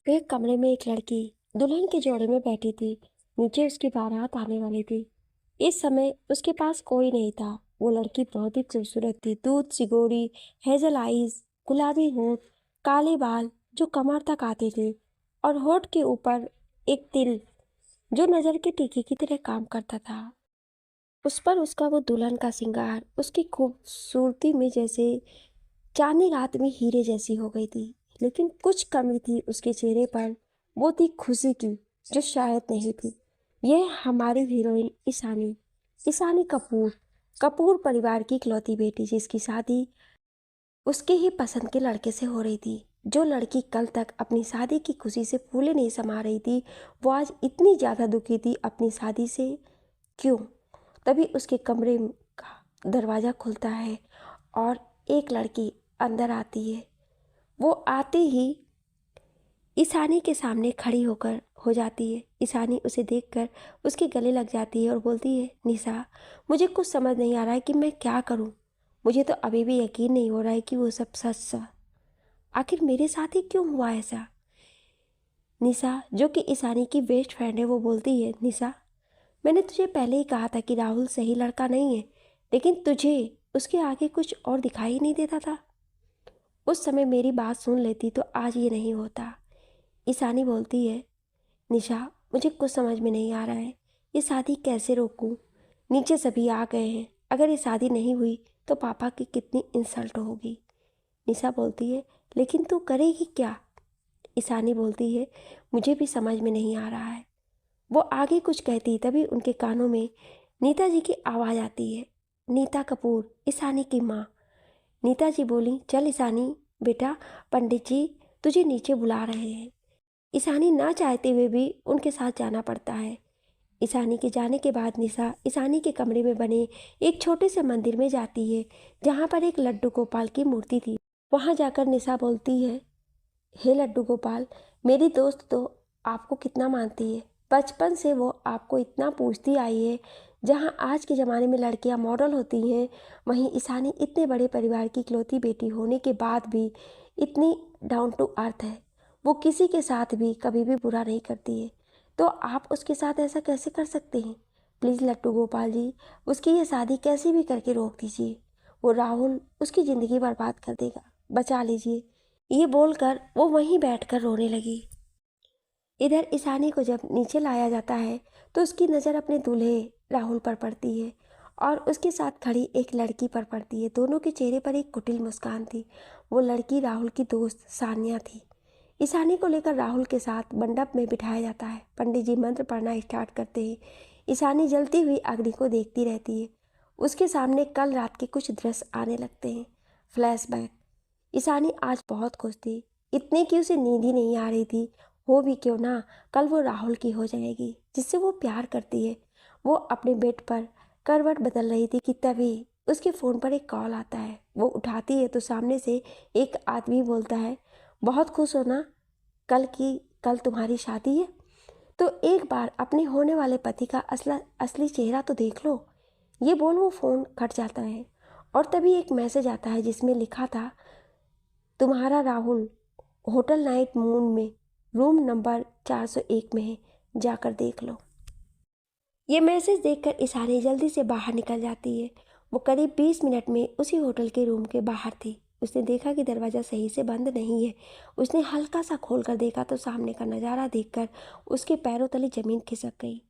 एक कमरे में एक लड़की दुल्हन के जोड़े में बैठी थी। नीचे उसकी बारात आने वाली थी। इस समय उसके पास कोई नहीं था। वो लड़की बहुत ही खूबसूरत थी। दूध सी गोरी, हेजल आईज, गुलाबी होठ, काले बाल जो कमर तक आते थे, और होठ के ऊपर एक तिल जो नजर के टीके की तरह काम करता था। उस पर उसका वो दुल्हन का श्रृंगार उसकी खूबसूरती में जैसे चांदनी रात में हीरे जैसी हो गई थी। लेकिन कुछ कमी थी उसके चेहरे पर। वो थी खुशी की, जो शायद नहीं थी। यह हमारी हीरोइन ईशानी, ईशानी कपूर, कपूर परिवार की इकलौती बेटी, जिसकी शादी उसके ही पसंद के लड़के से हो रही थी। जो लड़की कल तक अपनी शादी की खुशी से फूले नहीं समा रही थी, वो आज इतनी ज़्यादा दुखी थी अपनी शादी से। क्यों? तभी उसके कमरे का दरवाज़ा खुलता है और एक लड़की अंदर आती है। वो आते ही ईशानी के सामने खड़ी होकर हो जाती है। ईशानी उसे देखकर उसके गले लग जाती है और बोलती है, निशा, मुझे कुछ समझ नहीं आ रहा है कि मैं क्या करूं। मुझे तो अभी भी यकीन नहीं हो रहा है कि वो सब सच था। आखिर मेरे साथ ही क्यों हुआ ऐसा? निशा, जो कि ईशानी की बेस्ट फ्रेंड है, वो बोलती है, निशा, मैंने तुझे पहले ही कहा था कि राहुल सही लड़का नहीं है, लेकिन तुझे उसके आगे कुछ और दिखाई नहीं देता था। उस समय मेरी बात सुन लेती तो आज ये नहीं होता। ईशानी बोलती है, निशा, मुझे कुछ समझ में नहीं आ रहा है। ये शादी कैसे रोकूं? नीचे सभी आ गए हैं। अगर ये शादी नहीं हुई तो पापा की कितनी इंसल्ट होगी। निशा बोलती है, लेकिन तू करेगी क्या? ईशानी बोलती है, मुझे भी समझ में नहीं आ रहा है। वो आगे कुछ कहती तभी उनके कानों में नीता जी की आवाज़ आती है। नीता कपूर, ईशानी की माँ। नीता जी बोली, चल ईशानी बेटा, पंडित जी तुझे नीचे बुला रहे हैं। ईशानी ना चाहते हुए भी उनके साथ जाना पड़ता है। ईशानी के जाने के बाद निशा ईशानी के कमरे में बने एक छोटे से मंदिर में जाती है, जहाँ पर एक लड्डू गोपाल की मूर्ति थी। वहाँ जाकर निशा बोलती है, हे लड्डू गोपाल, मेरी दोस्त तो आपको कितना मानती है। बचपन से वो आपको इतना पूछती आई है। जहाँ आज के ज़माने में लड़कियाँ मॉडल होती हैं, वहीं ईशानी इतने बड़े परिवार की इकलौती बेटी होने के बाद भी इतनी डाउन टू अर्थ है। वो किसी के साथ भी कभी भी बुरा नहीं करती है। तो आप उसके साथ ऐसा कैसे कर सकते हैं? प्लीज़ लड्डू गोपाल जी, उसकी ये शादी कैसे भी करके रोक दीजिए। वो राहुल उसकी ज़िंदगी बर्बाद कर देगा, बचा लीजिए। ये बोलकर वो वहीं बैठकर रोने लगी। इधर ईशानी को जब नीचे लाया जाता है तो उसकी नज़र अपने दूल्हे राहुल पर पड़ती है और उसके साथ खड़ी एक लड़की पर पड़ती है। दोनों के चेहरे पर एक कुटिल मुस्कान थी। वो लड़की राहुल की दोस्त सान्या थी। ईशानी को लेकर राहुल के साथ मंडप में बिठाया जाता है। पंडित जी मंत्र पढ़ना स्टार्ट करते हैं। ईशानी जलती हुई अग्नि को देखती रहती है। उसके सामने कल रात के कुछ दृश्य आने लगते हैं। फ्लैशबैक। ईशानी आज बहुत खुश थी, इतनी कि उसे नींद ही नहीं आ रही थी। हो भी क्यों ना, कल वो राहुल की हो जाएगी, जिससे वो प्यार करती है। वो अपने बेड पर करवट बदल रही थी कि तभी उसके फ़ोन पर एक कॉल आता है। वो उठाती है तो सामने से एक आदमी बोलता है, बहुत खुश हो ना, कल तुम्हारी शादी है, तो एक बार अपने होने वाले पति का असली चेहरा तो देख लो। ये बोल वो फ़ोन कट जाता है और तभी एक मैसेज आता है जिसमें लिखा था, तुम्हारा राहुल होटल नाइट मून में रूम नंबर 401 में है, जाकर देख लो। ये मैसेज देखकर ईशानी जल्दी से बाहर निकल जाती है। वो करीब 20 मिनट में उसी होटल के रूम के बाहर थी। उसने देखा कि दरवाज़ा सही से बंद नहीं है। उसने हल्का सा खोल कर देखा तो सामने का नज़ारा देखकर उसके पैरों तले ज़मीन खिसक गई।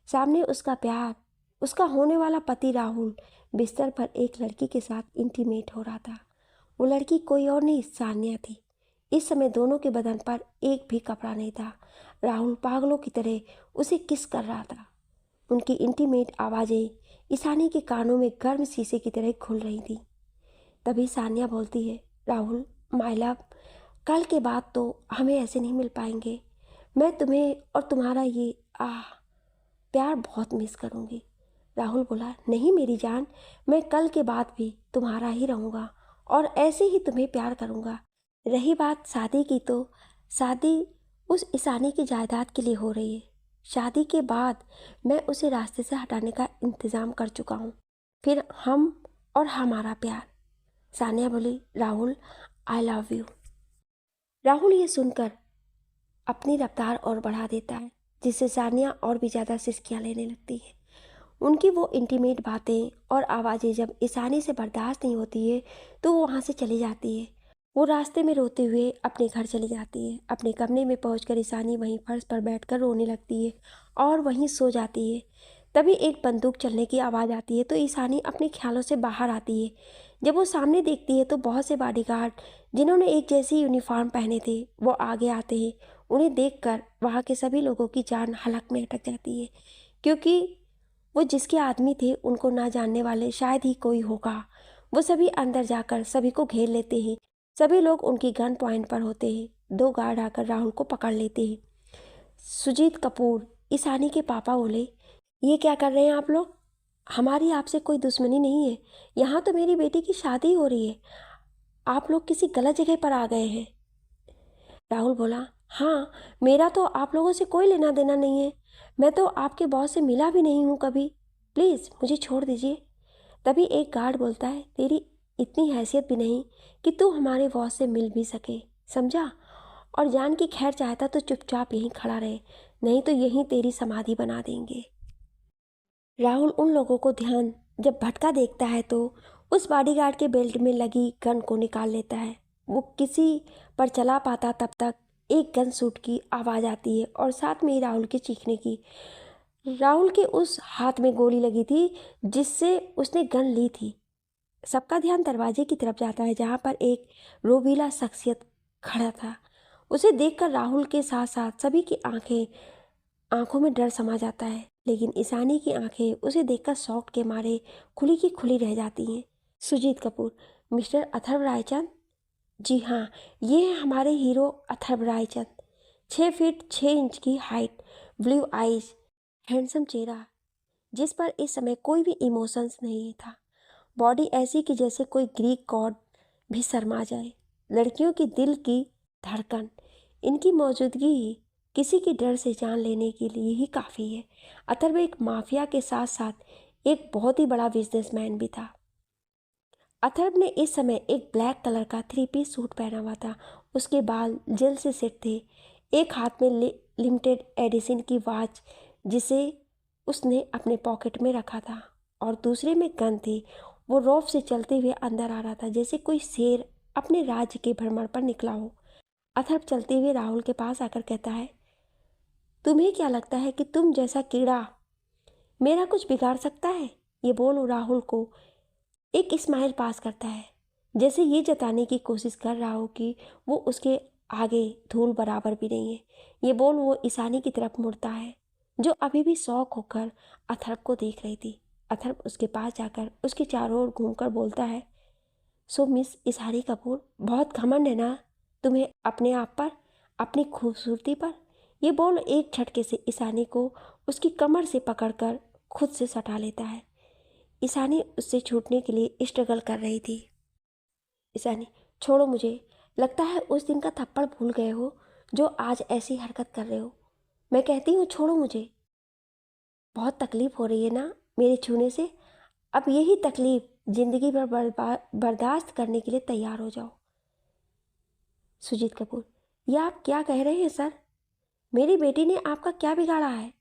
सामने उसका प्यार, उसका होने वाला पति राहुल बिस्तर पर एक लड़की के साथ इंटीमेट हो रहा था। वो लड़की कोई और नहीं, सान्या थी। इस समय दोनों के बदन पर एक भी कपड़ा नहीं था। राहुल पागलों की तरह उसे किस कर रहा था। उनकी इंटीमेट आवाज़ें ईशानी के कानों में गर्म शीशे की तरह घुल रही थी। तभी सान्या बोलती है, राहुल माय लव, कल के बाद तो हमें ऐसे नहीं मिल पाएंगे। मैं तुम्हें और तुम्हारा ये प्यार बहुत मिस करूँगी। राहुल बोला, नहीं मेरी जान, मैं कल के बाद भी तुम्हारा ही रहूँगा और ऐसे ही तुम्हें प्यार करूँगा। रही बात शादी की, तो शादी उस ईशानी की जायदाद के लिए हो रही है। शादी के बाद मैं उसे रास्ते से हटाने का इंतज़ाम कर चुका हूँ। फिर हम और हमारा प्यार। सानिया बोली, Rahul I love you. Rahul ये सुनकर अपनी रफ्तार और बढ़ा देता है, जिससे सानिया और भी ज़्यादा सिसकियाँ लेने लगती है। उनकी वो इंटीमेट बातें और आवाज़ें जब ईशानी से बर्दाश्त नहीं होती है तो वो वहाँ से चली जाती है। वो रास्ते में रोते हुए अपने घर चली जाती है। अपने कमरे में पहुंचकर ईशानी वहीं फर्श पर बैठकर रोने लगती है और वहीं सो जाती है। तभी एक बंदूक चलने की आवाज़ आती है तो ईशानी अपने ख्यालों से बाहर आती है। जब वो सामने देखती है तो बहुत से बॉडीगार्ड जिन्होंने एक जैसी यूनिफॉर्म पहने थे वो आगे आते हैं। उन्हें देखकर वहाँ के सभी लोगों की जान हलक में अटक जाती है, क्योंकि वो जिसके आदमी थे उनको ना जानने वाले शायद ही कोई होगा। वो सभी अंदर जाकर सभी को घेर लेते हैं। सभी लोग उनकी गन पॉइंट पर होते हैं। दो गार्ड आकर राहुल को पकड़ लेते हैं। सुजीत कपूर, ईशानी के पापा, बोले, ये क्या कर रहे हैं आप लोग? हमारी आपसे कोई दुश्मनी नहीं है। यहाँ तो मेरी बेटी की शादी हो रही है। आप लोग किसी गलत जगह पर आ गए हैं। राहुल बोला, हाँ, मेरा तो आप लोगों से कोई लेना देना नहीं है। मैं तो आपके बॉस से मिला भी नहीं हूँ कभी। प्लीज़ मुझे छोड़ दीजिए। तभी एक गार्ड बोलता है, तेरी इतनी हैसियत भी नहीं कि तू हमारे बॉस से मिल भी सके, समझा? और जान की खैर चाहता तो चुपचाप यहीं खड़ा रहे, नहीं तो यहीं तेरी समाधि बना देंगे। राहुल उन लोगों को ध्यान जब भटका देखता है तो उस बॉडीगार्ड के बेल्ट में लगी गन को निकाल लेता है। वो किसी पर चला पाता तब तक एक गन शूट की आवाज़ आती है और साथ में ही राहुल के चीखने की। राहुल के उस हाथ में गोली लगी थी जिससे उसने गन ली थी। सबका ध्यान दरवाजे की तरफ जाता है जहाँ पर एक रोबीला शख्सियत खड़ा था। उसे देखकर राहुल के साथ साथ सभी की आंखों में डर समा जाता है, लेकिन ईशानी की आंखें उसे देखकर शॉक के मारे खुली की खुली रह जाती हैं। सुजीत कपूर, मिस्टर अथर्व रायचंद? जी हाँ, ये है हमारे hero Atharva Raichand. 6 feet 6 inch की हाइट, ब्लू आइज, हैंडसम चेहरा जिस पर इस समय कोई भी इमोशंस नहीं था। बॉडी ऐसी कि जैसे कोई ग्रीक गॉड भी शर्मा जाए। लड़कियों की दिल की धड़कन, इनकी मौजूदगी ही किसी की डर से जान लेने के लिए ही काफ़ी है। अथर्व एक माफिया के साथ साथ एक बहुत ही बड़ा बिजनेसमैन भी था। अथर्व ने इस समय एक ब्लैक कलर का 3 पीस सूट पहना हुआ था। उसके बाल जेल से सेट थे। एक हाथ में लिमिटेड एडिशन की वॉच जिसे उसने अपने पॉकेट में रखा था और दूसरे में गन थी। वो रौब से चलते हुए अंदर आ रहा था जैसे कोई शेर अपने राज्य के भ्रमण पर निकला हो। अथर्व चलते हुए राहुल के पास आकर कहता है, तुम्हें क्या लगता है कि तुम जैसा कीड़ा मेरा कुछ बिगाड़ सकता है? ये बोल राहुल को एक स्माइल पास करता है, जैसे ये जताने की कोशिश कर रहा हो कि वो उसके आगे धूल बराबर भी नहीं है। ये बोल वो ईशानी की तरफ मुड़ता है, जो अभी भी शौक होकर अथर्व को देख रही थी। अथर्व उसके पास जाकर उसके चारों ओर घूमकर बोलता है, सो मिस ईशानी कपूर, बहुत घमंड है ना तुम्हें अपने आप पर, अपनी खूबसूरती पर? ये बोल एक झटके से ईशानी को उसकी कमर से पकड़कर खुद से सटा लेता है। ईशानी उससे छूटने के लिए स्ट्रगल कर रही थी। ईशानी, छोड़ो मुझे। लगता है उस दिन का थप्पड़ भूल गए हो जो आज ऐसी हरकत कर रहे हो। मैं कहती हूँ छोड़ो मुझे। बहुत तकलीफ हो रही है ना मेरे छूने से? अब यही तकलीफ जिंदगी भर बर्दाश्त करने के लिए तैयार हो जाओ। सुजीत कपूर, यह आप क्या कह रहे हैं सर? मेरी बेटी ने आपका क्या बिगाड़ा है?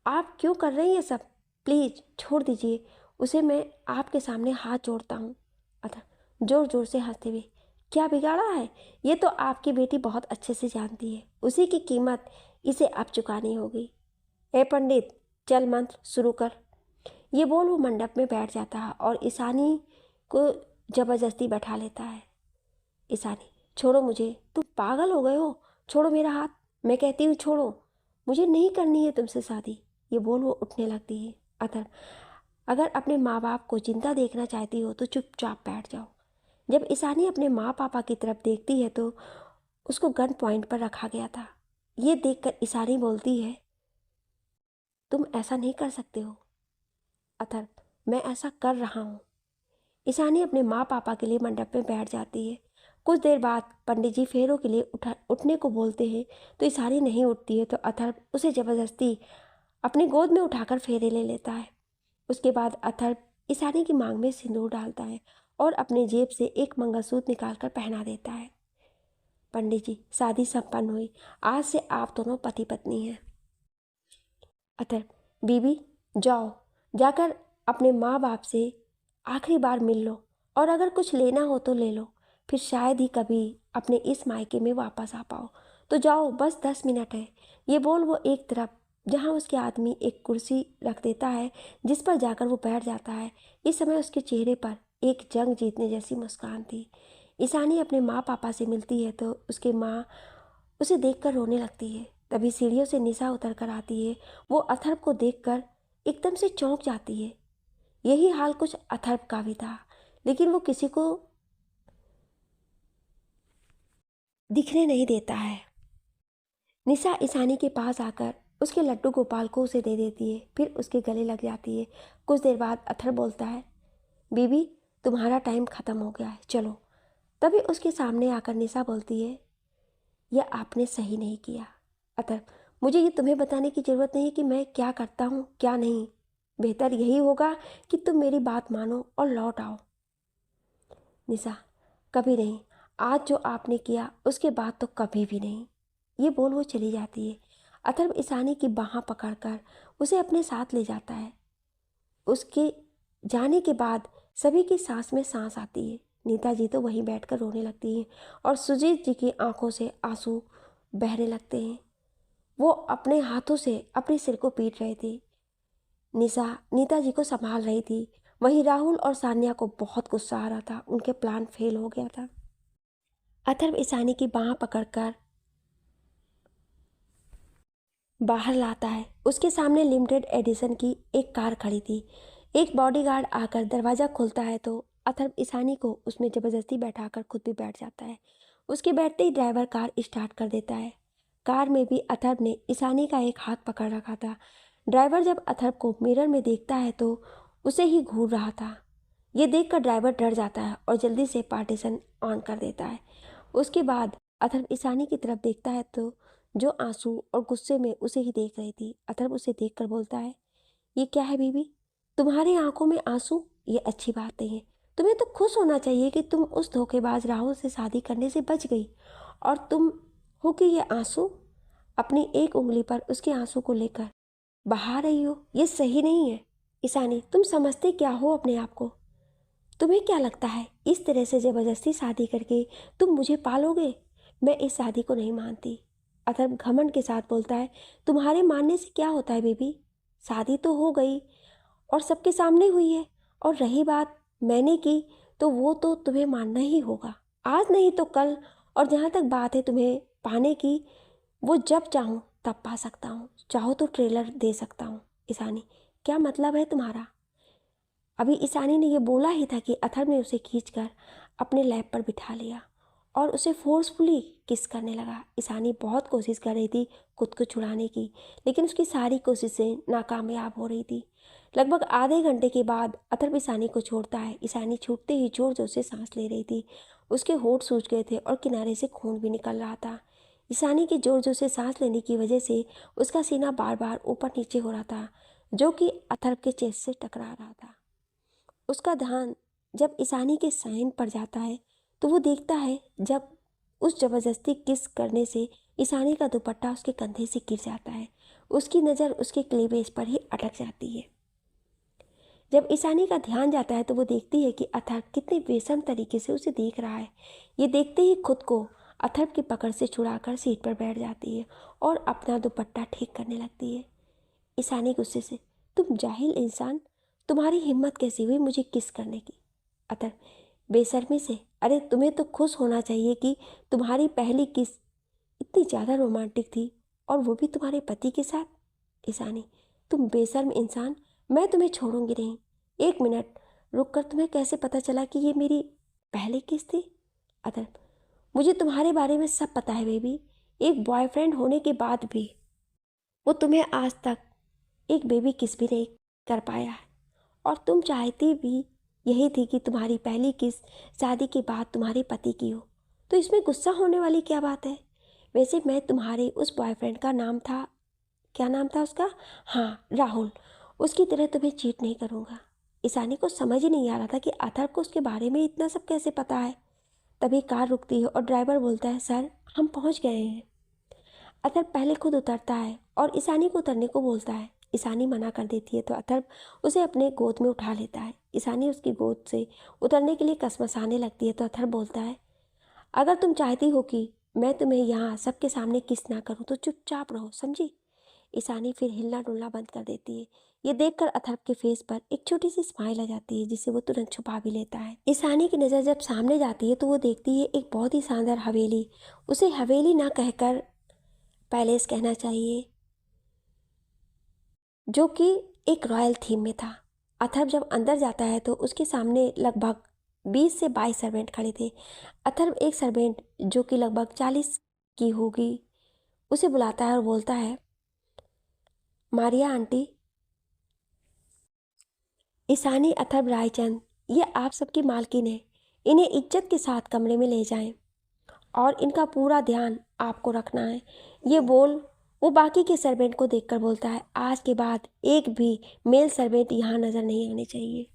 आप क्यों कर रही हैं सब? प्लीज़ छोड़ दीजिए उसे, मैं आपके सामने हाथ जोड़ता हूँ। अतः जोर जोर से हंसते हुए, क्या बिगाड़ा है? ये तो आपकी बेटी बहुत अच्छे से जानती है। उसी की कीमत इसे अब चुकानी होगी। ए पंडित, चल मंत्र शुरू कर। ये बोल वो मंडप में बैठ जाता है और ईशानी को ज़बरदस्ती बैठा लेता है। ईशानी, छोड़ो मुझे। तुम पागल हो गए हो? छोड़ो मेरा हाथ। मैं कहती हूँ छोड़ो। मुझे नहीं करनी है तुमसे शादी। ये बोल वो उठने लगती है। अतः अगर अपने माँ बाप को जिंदा देखना चाहती हो तो चुपचाप बैठ जाओ। जब ईशानी अपने माँ पापा की तरफ देखती है तो उसको गन पॉइंट पर रखा गया था। ये देखकर ईशानी बोलती है, तुम ऐसा नहीं कर सकते हो। अथर्व, मैं ऐसा कर रहा हूँ। ईशानी अपने माँ पापा के लिए मंडप में बैठ जाती है। कुछ देर बाद पंडित जी फेरों के लिए उठने को बोलते हैं तो ईशानी नहीं उठती है तो अथर्व उसे ज़बरदस्ती अपनी गोद में उठाकर फेरे ले लेता है। उसके बाद अथर्व ईशानी की मांग में सिंदूर डालता है और अपनी जेब से एक मंगलसूत्र निकालकर पहना देता है। पंडित जी, शादी संपन्न हुई। आज से आप दोनों पति पत्नी हैं। अथर्व, बीबी जाओ, जाकर अपने माँ बाप से आखिरी बार मिल लो, और अगर कुछ लेना हो तो ले लो, फिर शायद ही कभी अपने इस मायके में वापस आ पाओ। तो जाओ, बस 10 मिनट है। ये बोल वो एक तरफ जहाँ उसके आदमी एक कुर्सी रख देता है, जिस पर जाकर वो बैठ जाता है। इस समय उसके चेहरे पर एक जंग जीतने जैसी मुस्कान थी। ईशानी अपने माँ पापा से मिलती है तो उसकी माँ उसे देखकर रोने लगती है। तभी सीढ़ियों से निशा उतर कर आती है। वो अथर्व को देखकर एकदम से चौंक जाती है। यही हाल कुछ अथर्व का भी था, लेकिन वो किसी को दिखने नहीं देता है। निशा ईशानी के पास आकर उसके लड्डू गोपाल को उसे दे देती है, फिर उसके गले लग जाती है। कुछ देर बाद अथर्व बोलता है, बीबी तुम्हारा टाइम ख़त्म हो गया है, चलो। तभी उसके सामने आकर निशा बोलती है, यह आपने सही नहीं किया। अथर्व, मुझे ये तुम्हें बताने की ज़रूरत नहीं कि मैं क्या करता हूँ क्या नहीं। बेहतर यही होगा कि तुम मेरी बात मानो और लौट आओ। निशा, कभी नहीं। आज जो आपने किया उसके बाद तो कभी भी नहीं। ये बोल वो चली जाती है। अथर्व ईशानी की बाँह पकड़कर उसे अपने साथ ले जाता है। उसके जाने के बाद सभी की सांस में सांस आती है। नीता जी तो वहीं बैठकर रोने लगती हैं और सुजीत जी की आंखों से आंसू बहने लगते हैं। वो अपने हाथों से अपने सिर को पीट रहे थे। निशा नीता जी को संभाल रही थी। वहीं राहुल और सान्या को बहुत गुस्सा आ रहा था, उनके प्लान फेल हो गया था। अथर्व ईशानी की बाँह पकड़कर बाहर लाता है। उसके सामने लिमिटेड एडिशन की एक कार खड़ी थी। एक बॉडीगार्ड आकर दरवाज़ा खोलता है तो अथर्व ईशानी को उसमें ज़बरदस्ती बैठाकर खुद भी बैठ जाता है। उसके बैठते ही ड्राइवर कार स्टार्ट कर देता है। कार में भी अथर्व ने ईशानी का एक हाथ पकड़ रखा था। ड्राइवर जब अथर्व को मिरर में देखता है तो उसे ही घूर रहा था। ये देखकर ड्राइवर डर जाता है और जल्दी से पार्टीशन ऑन कर देता है। उसके बाद अथर्व ईशानी की तरफ देखता है तो जो आंसू और गुस्से में उसे ही देख रही थी। अथर्व उसे देखकर बोलता है, ये क्या है बीबी, तुम्हारी आंखों में आंसू? ये अच्छी बात नहीं है। तुम्हें तो खुश होना चाहिए कि तुम उस धोखेबाज राहुल से शादी करने से बच गई, और तुम हो कि ये आंसू अपनी एक उंगली पर उसके आंसू को लेकर बहा रही हो। ये सही नहीं है। ईशानी, तुम समझते क्या हो अपने आप को? तुम्हें क्या लगता है इस तरह से ज़बरदस्ती शादी करके तुम मुझे पालोगे? मैं इस शादी को नहीं मानती। अथर्व घमंड के साथ बोलता है, तुम्हारे मानने से क्या होता है बेबी? शादी तो हो गई और सबके सामने हुई है, और रही बात मैंने की तो वो तो तुम्हें मानना ही होगा, आज नहीं तो कल। और जहाँ तक बात है तुम्हें पाने की, वो जब चाहूँ तब पा सकता हूँ, चाहो तो ट्रेलर दे सकता हूँ। ईशानी, क्या मतलब है तुम्हारा? अभी ईशानी ने ये बोला ही था कि अथर्व ने उसे खींचकर अपने लैप पर बिठा लिया और उसे फोर्सफुली किस करने लगा। ईशानी बहुत कोशिश कर रही थी खुद को छुड़ाने की, लेकिन उसकी सारी कोशिशें नाकामयाब हो रही थी। लगभग आधे घंटे के बाद अथर्व ईशानी को छोड़ता है। ईशानी छूटते ही जोर जोर से सांस ले रही थी। उसके होंठ सूज गए थे और किनारे से खून भी निकल रहा था। ईशानी के जोर जोर से सांस लेने की वजह से उसका सीना बार बार ऊपर नीचे हो रहा था, जो कि अथर्व के चेस्ट से टकरा रहा था। उसका ध्यान जब ईशानी के साइन पर जाता है तो वो देखता है जब उस जबरदस्ती किस करने से ईशानी का दुपट्टा उसके कंधे से गिर जाता है। उसकी नज़र उसके क्लीवेज पर ही अटक जाती है। जब ईशानी का ध्यान जाता है तो वो देखती है कि अथर्व कितने बेशर्म तरीके से उसे देख रहा है। ये देखते ही खुद को अथर्व की पकड़ से छुड़ाकर सीट पर बैठ जाती है और अपना दुपट्टा ठीक करने लगती है। ईशानी गुस्से से, तुम जाहिल इंसान, तुम्हारी हिम्मत कैसी हुई मुझे किस करने की? अथर्व बेशर्मी से, अरे तुम्हें तो खुश होना चाहिए कि तुम्हारी पहली किस इतनी ज़्यादा रोमांटिक थी, और वो भी तुम्हारे पति के साथ। ईशानी, तुम बेशर्म इंसान, मैं तुम्हें छोड़ूंगी नहीं। एक मिनट रुक कर, तुम्हें कैसे पता चला कि ये मेरी पहली किस थी? अथर्व, मुझे तुम्हारे बारे में सब पता है बेबी। एक बॉयफ्रेंड होने के बाद भी वो तुम्हें आज तक एक बेबी किस भी नहीं कर पाया है, और तुम चाहती भी यही थी कि तुम्हारी पहली किस शादी के बाद तुम्हारे पति की हो, तो इसमें गुस्सा होने वाली क्या बात है? वैसे मैं तुम्हारे उस बॉयफ्रेंड का नाम था, क्या नाम था उसका, हाँ राहुल, उसकी तरह तुम्हें चीट नहीं करूँगा। ईशानी को समझ ही नहीं आ रहा था कि अथर्व को उसके बारे में इतना सब कैसे पता है। तभी कार रुकती है और ड्राइवर बोलता है, सर हम पहुंच गए हैं। अथर्व पहले खुद उतरता है और ईशानी को उतरने को बोलता है। ईशानी मना कर देती है तो अथर्व उसे अपने गोद में उठा लेता है। ईशानी उसकी गोद से उतरने के लिए कसमसाने लगती है तो अथर्व बोलता है, अगर तुम चाहती हो कि मैं तुम्हें यहाँ सबके सामने किस ना करूँ तो चुपचाप रहो, समझी। ईशानी फिर हिलना डुलना बंद कर देती है। ये देखकर अथर्व के फेस पर एक छोटी सी स्माइल आ जाती है जिसे वो तुरंत छुपा भी लेता है। ईशानी की नज़र जब सामने जाती है तो वो देखती है एक बहुत ही शानदार हवेली। उसे हवेली ना कहकर पैलेस कहना चाहिए, जो कि एक रॉयल थीम में था। अथर्व जब अंदर जाता है तो उसके सामने लगभग 20 से 22 सर्वेंट खड़े थे। अथर्व एक सर्वेंट जो कि लगभग 40 की होगी उसे बुलाता है और बोलता है, मारिया आंटी। ईशानी, अथर्व, रायचंद, ये आप सबकी मालकिन है। इन्हें इज्जत के साथ कमरे में ले जाएं और इनका पूरा ध्यान आपको रखना है। ये बोल वो बाकी के सर्वेंट को देखकर बोलता है, आज के बाद एक भी मेल सर्वेंट यहाँ नज़र नहीं आने चाहिए।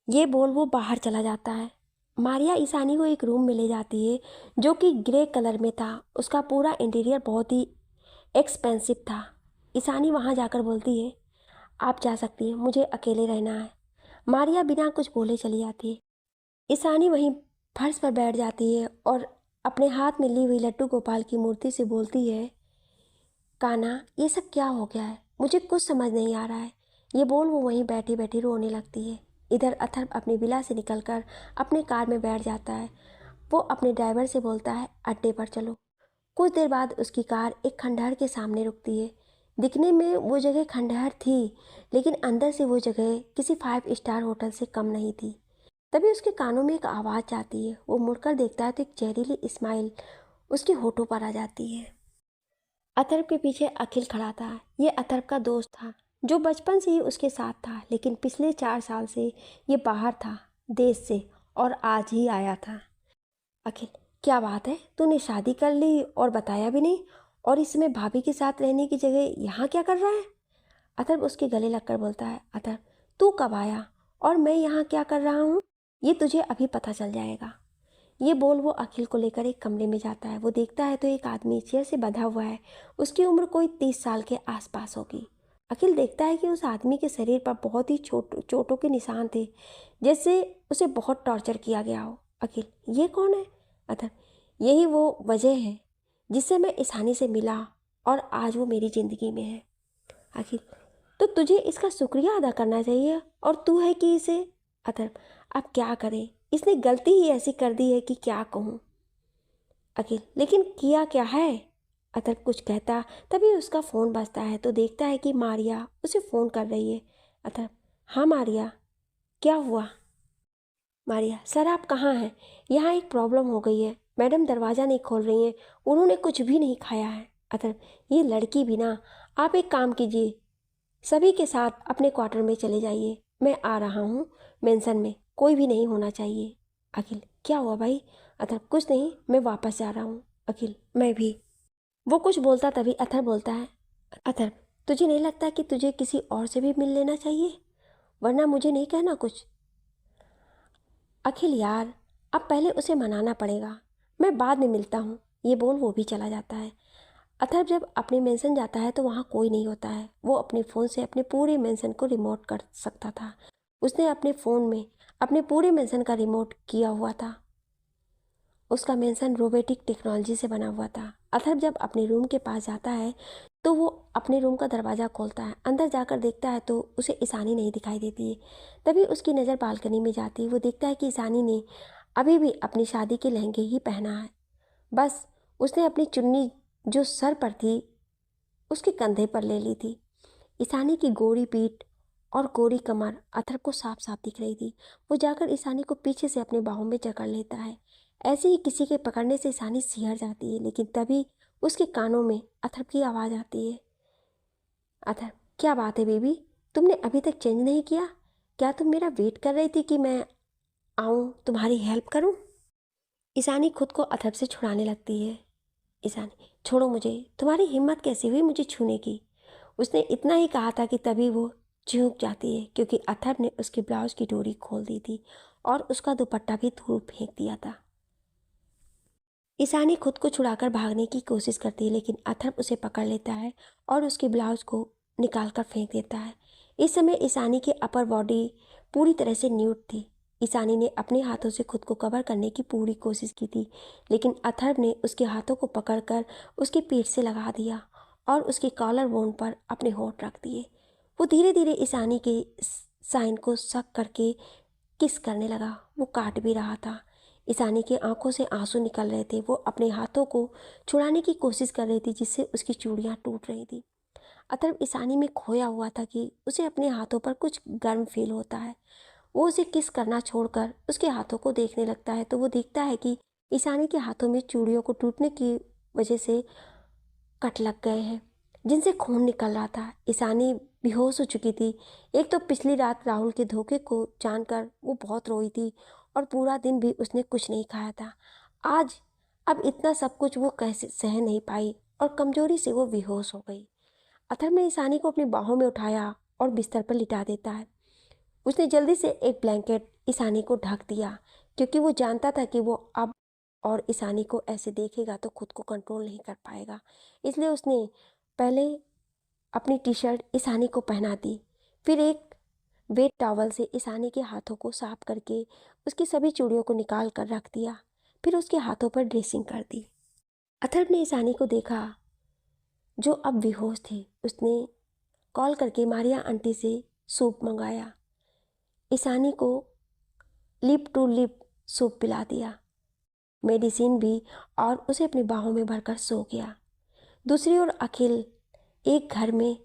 ये बोल वो बाहर चला जाता है। मारिया ईशानी को एक रूम में ले जाती है जो कि ग्रे कलर में था। उसका पूरा इंटीरियर बहुत ही एक्सपेंसिव था। ईशानी वहाँ जाकर बोलती है, आप जा सकती हैं, मुझे अकेले रहना है। मारिया बिना कुछ बोले चली जाती है। ईशानी वहीं फर्श पर बैठ जाती है और अपने हाथ में ली हुई लड्डू गोपाल की मूर्ति से बोलती है, कान्हा ये सब क्या हो गया है, मुझे कुछ समझ नहीं आ रहा है। ये बोल वो वहीं बैठी बैठी रोने लगती है। इधर अथर्व अपनी विला से निकलकर अपने कार में बैठ जाता है। वो अपने ड्राइवर से बोलता है, अड्डे पर चलो। कुछ देर बाद उसकी कार एक खंडहर के सामने रुकती है। दिखने में वो जगह खंडहर थी, लेकिन अंदर से वो जगह किसी 5 स्टार होटल से कम नहीं थी। तभी उसके कानों में एक आवाज़ आती है। वो मुड़कर देखता है तो एक जहरीली स्माइल उसके होठों पर आ जाती है। अथर्व के पीछे अखिल खड़ा था। ये अथर्व का दोस्त था जो बचपन से ही उसके साथ था, लेकिन पिछले 4 साल से ये बाहर था देश से और आज ही आया था। अखिल, क्या बात है, तूने शादी कर ली और बताया भी नहीं, और इस समय भाभी के साथ रहने की जगह यहाँ क्या कर रहा है। अथर्व उसके गले लगकर बोलता है, अथर्व तू कब आया और मैं यहाँ क्या कर रहा हूँ, ये तुझे अभी पता चल जाएगा। ये बोल वो अखिल को लेकर एक कमरे में जाता है। वो देखता है तो एक आदमी चेयर से बंधा हुआ है। उसकी उम्र कोई 30 साल के आसपास होगी। अखिल देखता है कि उस आदमी के शरीर पर बहुत ही चोटों के निशान थे, जैसे उसे बहुत टॉर्चर किया गया हो। अखिल, ये कौन है। अथर्व, यही वो वजह है जिससे मैं ईशानी से मिला और आज वो मेरी ज़िंदगी में है। अखिल, तो तुझे इसका शुक्रिया अदा करना चाहिए और तू है कि इसे। अथर्व, अब क्या करें, इसने गलती ही ऐसी कर दी है कि क्या कहूँ। अखिल, लेकिन किया क्या है। अथर्व कुछ कहता तभी उसका फ़ोन बजता है तो देखता है कि मारिया उसे फ़ोन कर रही है। अथर्व, हाँ मारिया, क्या हुआ। मारिया, सर आप कहाँ हैं, यहाँ एक प्रॉब्लम हो गई है, मैडम दरवाज़ा नहीं खोल रही हैं, उन्होंने कुछ भी नहीं खाया है। अथर्व, ये लड़की भी ना, आप एक काम कीजिए, सभी के साथ अपने क्वार्टर में चले जाइए, मैं आ रहा हूँ, मेंशन में कोई भी नहीं होना चाहिए। अखिल, क्या हुआ भाई। अथर्व, कुछ नहीं, मैं वापस जा रहा हूँ। अखिल, मैं भी। वो कुछ बोलता तभी अथर्व बोलता है, अथर्व तुझे नहीं लगता कि तुझे किसी और से भी मिल लेना चाहिए, वरना मुझे नहीं कहना कुछ। अखिल, यार अब पहले उसे मनाना पड़ेगा, मैं बाद में मिलता हूँ। ये बोल वो भी चला जाता है। अथर्व जब अपने मेंशन जाता है तो वहाँ कोई नहीं होता है। वो अपने फ़ोन से अपने पूरे मेंशन को रिमोट कर सकता था। उसने अपने फ़ोन में अपने पूरे मेंशन का रिमोट किया हुआ था। उसका मेंशन रोबोटिक टेक्नोलॉजी से बना हुआ था। अथर्व जब अपने रूम के पास जाता है तो वो अपने रूम का दरवाज़ा खोलता है। अंदर जाकर देखता है तो उसे ईशानी नहीं दिखाई देती है। तभी उसकी नज़र बालकनी में जाती है। वो देखता है कि ईशानी ने अभी भी अपनी शादी के लहंगे ही पहना है, बस उसने अपनी चुन्नी जो सर पर थी उसके कंधे पर ले ली थी। ईशानी की गोरी पीठ और गोरी कमर अथर्व को साफ साफ दिख रही थी। वो जाकर ईशानी को पीछे से अपने बाहों में जकड़ लेता है। ऐसे ही किसी के पकड़ने से ईशानी सिहर जाती है, लेकिन तभी उसके कानों में अथर्व की आवाज़ आती है, अथर्व क्या बात है बेबी, तुमने अभी तक चेंज नहीं किया, क्या तुम मेरा वेट कर रही थी कि मैं आऊँ तुम्हारी हेल्प करूँ। ईशानी खुद को अथर्व से छुड़ाने लगती है। ईशानी, छोड़ो मुझे, तुम्हारी हिम्मत कैसी हुई मुझे छूने की। उसने इतना ही कहा था कि तभी वो झुक जाती है, क्योंकि अथर्व ने उसके ब्लाउज की डोरी खोल दी थी और उसका दुपट्टा भी दूर फेंक दिया था। ईशानी खुद को छुड़ाकर भागने की कोशिश करती है, लेकिन अथर्व उसे पकड़ लेता है और उसके ब्लाउज को निकाल कर फेंक देता है। इस समय ईशानी की अपर बॉडी पूरी तरह से न्यूड थी। ईशानी ने अपने हाथों से खुद को कवर करने की पूरी कोशिश की थी, लेकिन अथर्व ने उसके हाथों को पकड़कर उसके पीठ से लगा दिया और उसके कॉलर बोन पर अपने होंठ रख दिए। वो धीरे धीरे ईशानी के साइन को सक करके किस करने लगा। वो काट भी रहा था। ईशानी की आंखों से आंसू निकल रहे थे। वो अपने हाथों को छुड़ाने की कोशिश कर रही थी, जिससे उसकी चूड़ियां टूट रही थी। अथर्व ईशानी में खोया हुआ था कि उसे अपने हाथों पर कुछ गर्म फील होता है। वो उसे किस करना छोड़कर उसके हाथों को देखने लगता है, तो वो देखता है कि ईशानी के हाथों में चूड़ियों को टूटने की वजह से कट लग गए हैं, जिनसे खून निकल रहा था। ईशानी बेहोश हो चुकी थी। एक तो पिछली रात राहुल के धोखे को जानकर वो बहुत रोई थी और पूरा दिन भी उसने कुछ नहीं खाया था। आज अब इतना सब कुछ वो कैसे सह नहीं पाई और कमजोरी से वो बेहोश हो गई। अथर्व ने ईशानी को अपनी बाहों में उठाया और बिस्तर पर लिटा देता है। उसने जल्दी से एक ब्लैंकेट ईशानी को ढक दिया, क्योंकि वो जानता था कि वो अब और ईशानी को ऐसे देखेगा तो खुद को कंट्रोल नहीं कर पाएगा। इसलिए उसने पहले अपनी टी शर्ट ईशानी को पहना दी, फिर एक वेट टॉवल से ईशानी के हाथों को साफ करके उसकी सभी चूड़ियों को निकाल कर रख दिया, फिर उसके हाथों पर ड्रेसिंग कर दी। अथर्व ने ईशानी को देखा, जो अब बेहोश थी। उसने कॉल करके मारिया आंटी से सूप मंगाया, ईशानी को लिप टू लिप सूप पिला दिया, मेडिसिन भी, और उसे अपनी बाहों में भरकर सो गया। दूसरी ओर अखिल एक घर में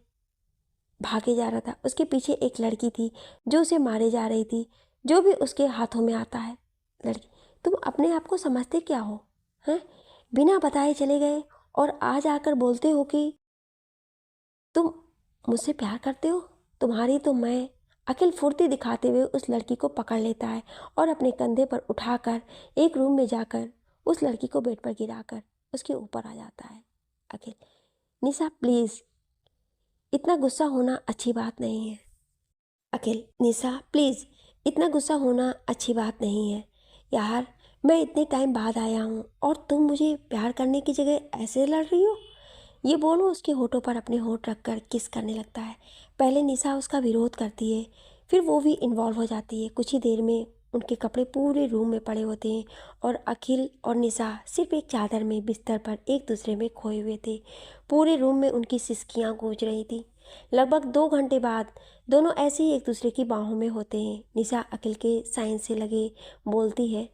भागे जा रहा था। उसके पीछे एक लड़की थी जो उसे मारे जा रही थी, जो भी उसके हाथों में आता है। लड़की, तुम अपने आप को समझते क्या हो? हैं? बिना बताए चले गए और आज आकर बोलते हो कि तुम मुझसे प्यार करते हो। तुम्हारी तो मैं। अखिल फुर्ती दिखाते हुए उस लड़की को पकड़ लेता है और अपने कंधे पर उठाकर एक रूम में जाकर उस लड़की को बेड पर गिराकर उसके ऊपर आ जाता है। अखिल, निशा प्लीज, इतना गुस्सा होना अच्छी बात नहीं है। अखिल, निशा प्लीज, इतना गुस्सा होना अच्छी बात नहीं है यार। मैं इतने टाइम बाद आया हूँ और तुम मुझे प्यार करने की जगह ऐसे लड़ रही हो। ये बोलो उसके होठों पर अपने होठ रखकर किस करने लगता है। पहले निशा उसका विरोध करती है, फिर वो भी इन्वॉल्व हो जाती है। कुछ ही देर में उनके कपड़े पूरे रूम में पड़े होते हैं और अखिल और निशा सिर्फ एक चादर में बिस्तर पर एक दूसरे में खोए हुए थे। पूरे रूम में उनकी सिसकियां गूंज रही थी। लगभग 2 घंटे बाद दोनों ऐसे ही एक दूसरे की बाहों में होते हैं। निशा अखिल के साइन से लगे बोलती है,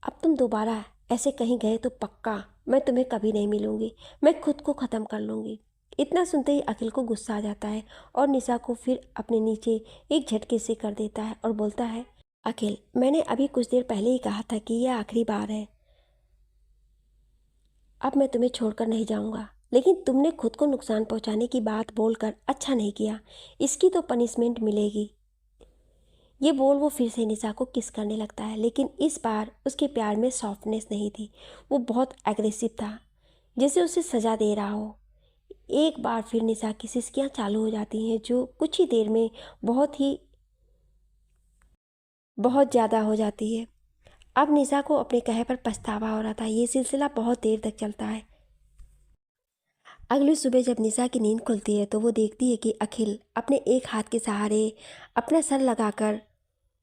अब तुम दोबारा ऐसे कहीं गए तो पक्का मैं तुम्हें कभी नहीं मिलूंगी, मैं खुद को ख़त्म कर लूँगी। इतना सुनते ही अखिल को गुस्सा आ जाता है और निशा को फिर अपने नीचे एक झटके से कर देता है और बोलता है, अखिल, मैंने अभी कुछ देर पहले ही कहा था कि यह आखिरी बार है। अब मैं तुम्हें छोड़कर नहीं जाऊंगा, लेकिन तुमने खुद को नुकसान पहुंचाने की बात बोलकर अच्छा नहीं किया। इसकी तो पनिशमेंट मिलेगी। ये बोल वो फिर से निशा को किस करने लगता है, लेकिन इस बार उसके प्यार में सॉफ्टनेस नहीं थी। वो बहुत एग्रेसिव था, जैसे उसे सज़ा दे रहा हो। एक बार फिर निशा की सिसकियाँ चालू हो जाती हैं, जो कुछ ही देर में बहुत ज़्यादा हो जाती है। अब निशा को अपने कहे पर पछतावा हो रहा था। ये सिलसिला बहुत देर तक चलता है। अगली सुबह जब निशा की नींद खुलती है तो वो देखती है कि अखिल अपने एक हाथ के सहारे अपना सर लगाकर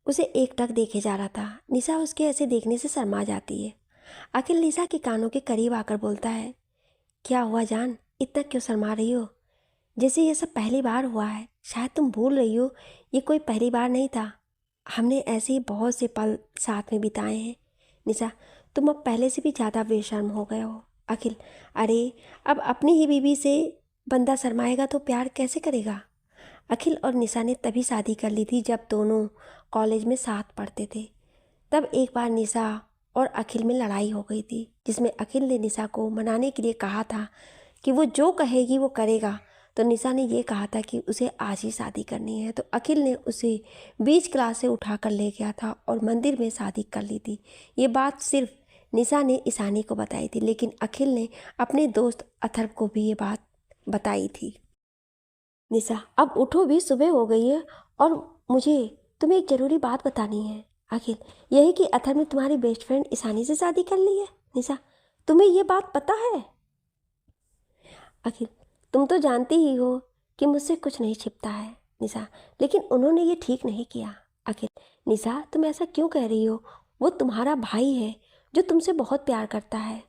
उसे एकटक देखे जा रहा था। निशा उसके ऐसे देखने से शर्मा जाती है। अखिल निशा के कानों के करीब आकर बोलता है, क्या हुआ जान, इतना क्यों शर्मा रही हो? जैसे ये सब पहली बार हुआ है। शायद तुम भूल रही हो, ये कोई पहली बार नहीं था। हमने ऐसे ही बहुत से पल साथ में बिताए हैं। निशा, तुम अब पहले से भी ज़्यादा बेशर्म हो गए हो। अखिल, अरे अब अपनी ही बीवी से बंदा शर्माएगा तो प्यार कैसे करेगा? अखिल और निशा ने तभी शादी कर ली थी जब दोनों कॉलेज में साथ पढ़ते थे। तब एक बार निशा और अखिल में लड़ाई हो गई थी, जिसमें अखिल ने निशा को मनाने के लिए कहा था कि वो जो कहेगी वो करेगा। तो निशा ने ये कहा था कि उसे आज ही शादी करनी है। तो अखिल ने उसे बीच क्लास से उठा कर ले गया था और मंदिर में शादी कर ली थी। ये बात सिर्फ निशा ने ईशानी को बताई थी, लेकिन अखिल ने अपने दोस्त अथर्व को भी ये बात बताई थी। निशा, अब उठो भी, सुबह हो गई है और मुझे तुम्हें एक ज़रूरी बात बतानी है। अखिल, यही कि अथर्व ने तुम्हारी बेस्ट फ्रेंड ईशानी से शादी कर ली है। निशा, तुम्हें ये बात पता है? अखिल, तुम तो जानती ही हो कि मुझसे कुछ नहीं छिपता है। निशा, लेकिन उन्होंने ये ठीक नहीं किया। अखिल, निशा तुम ऐसा क्यों कह रही हो? वो तुम्हारा भाई है जो तुमसे बहुत प्यार करता है।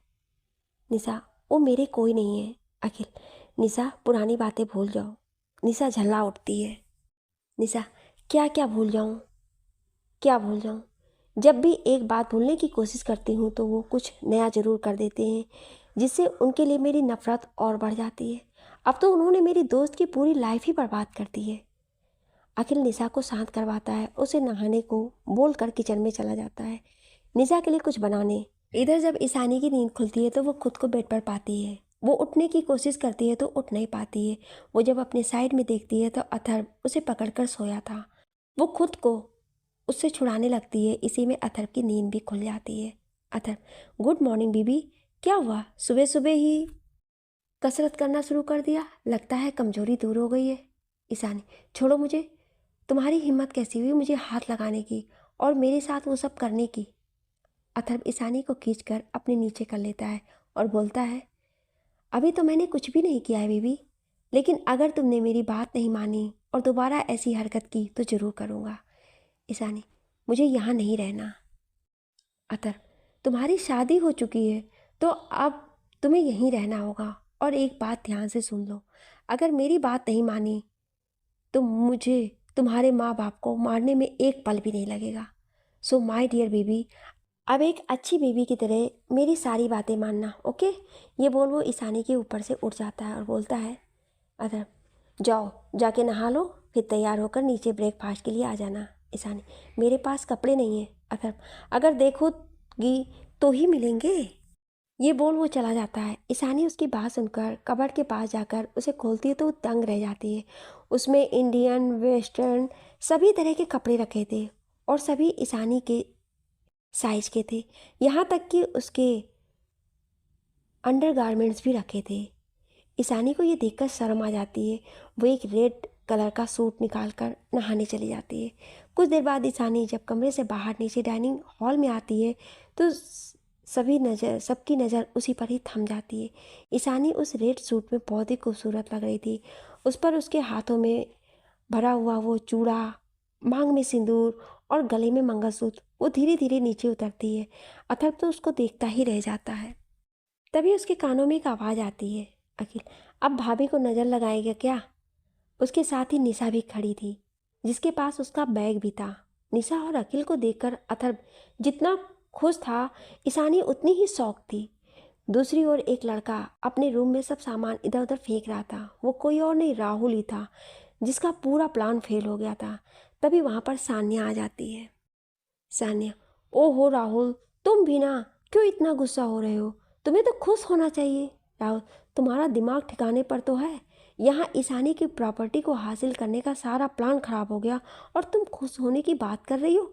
निशा, वो मेरे कोई नहीं है। अखिल, निशा पुरानी बातें भूल जाओ। निशा झल्ला उठती है। निशा, क्या क्या भूल जाऊं? क्या भूल जाऊं? जब भी एक बात भूलने की कोशिश करती हूँ तो वो कुछ नया जरूर कर देते हैं, जिससे उनके लिए मेरी नफरत और बढ़ जाती है। अब तो उन्होंने मेरी दोस्त की पूरी लाइफ ही बर्बाद कर दी है। अखिल निशा को शांत करवाता है, उसे नहाने को बोलकर किचन में चला जाता है निशा के लिए कुछ बनाने। इधर जब ईशानी की नींद खुलती है तो वो खुद को बेड पर पाती है। वो उठने की कोशिश करती है तो उठ नहीं पाती है। वो जब अपने साइड में देखती है तो अथर्व उसे पकड़कर सोया था। वो खुद को उससे छुड़ाने लगती है। इसी में अथर्व की नींद भी खुल जाती है। अथर्व, गुड मॉर्निंग बीबी। क्या हुआ, सुबह सुबह ही कसरत करना शुरू कर दिया? लगता है कमजोरी दूर हो गई है। ईशानी, छोड़ो मुझे। तुम्हारी हिम्मत कैसी हुई मुझे हाथ लगाने की और मेरे साथ वो सब करने की? अथर्व ईशानी को खींचकर अपने नीचे कर लेता है और बोलता है, अभी तो मैंने कुछ भी नहीं किया है बीबी, लेकिन अगर तुमने मेरी बात नहीं मानी और दोबारा ऐसी हरकत की तो जरूर करूँगा। ईशानी, मुझे यहाँ नहीं रहना। अतर, तुम्हारी शादी हो चुकी है तो अब तुम्हें यहीं रहना होगा। और एक बात ध्यान से सुन लो, अगर मेरी बात नहीं मानी तो मुझे तुम्हारे माँ बाप को मारने में एक पल भी नहीं लगेगा। सो माय डियर बेबी, अब एक अच्छी बीवी की तरह मेरी सारी बातें मानना, ओके? ये बोल वो ईशानी के ऊपर से उठ जाता है और बोलता है, अदर, जाओ जाके नहा लो, फिर तैयार होकर नीचे ब्रेकफास्ट के लिए आ जाना। ईशानी, मेरे पास कपड़े नहीं हैं। अदर, अगर देखोगी तो ही मिलेंगे। ये बोल वो चला जाता है। ईशानी उसकी बात सुनकर कबर्ड के पास जाकर उसे खोलती है तो वो दंग रह जाती है। उसमें इंडियन, वेस्टर्न सभी तरह के कपड़े रखे थे और सभी ईशानी के साइज के थे। यहाँ तक कि उसके अंडरगारमेंट्स भी रखे थे। ईशानी को ये देखकर शर्म आ जाती है। वो एक रेड कलर का सूट निकाल कर नहाने चली जाती है। कुछ देर बाद ईशानी जब कमरे से बाहर नीचे डाइनिंग हॉल में आती है तो सबकी नज़र उसी पर ही थम जाती है। ईशानी उस रेड सूट में बहुत ही खूबसूरत लग रही थी। उस पर उसके हाथों में भरा हुआ वो चूड़ा, मांग में सिंदूर और गले में मंगलसूत्र, वो धीरे धीरे नीचे उतरती है। अथर्व तो उसको देखता ही रह जाता है। तभी उसके कानों में एक आवाज़ आती है, अखिल, अब भाभी को नज़र लगाएगा क्या? उसके साथ ही निशा भी खड़ी थी, जिसके पास उसका बैग भी था। निशा और अखिल को देखकर अथर्व जितना खुश था, ईशानी उतनी ही शौक थी। दूसरी ओर एक लड़का अपने रूम में सब सामान इधर उधर फेंक रहा था। वो कोई और नहीं, राहुल ही था, जिसका पूरा प्लान फेल हो गया था। तभी वहाँ पर सान्या आ जाती है। सान्या, ओहो राहुल, तुम भी ना, क्यों इतना गुस्सा हो रहे हो? तुम्हें तो खुश होना चाहिए। राहुल, तुम्हारा दिमाग ठिकाने पर तो है? यहाँ ईशानी की प्रॉपर्टी को हासिल करने का सारा प्लान खराब हो गया और तुम खुश होने की बात कर रही हो?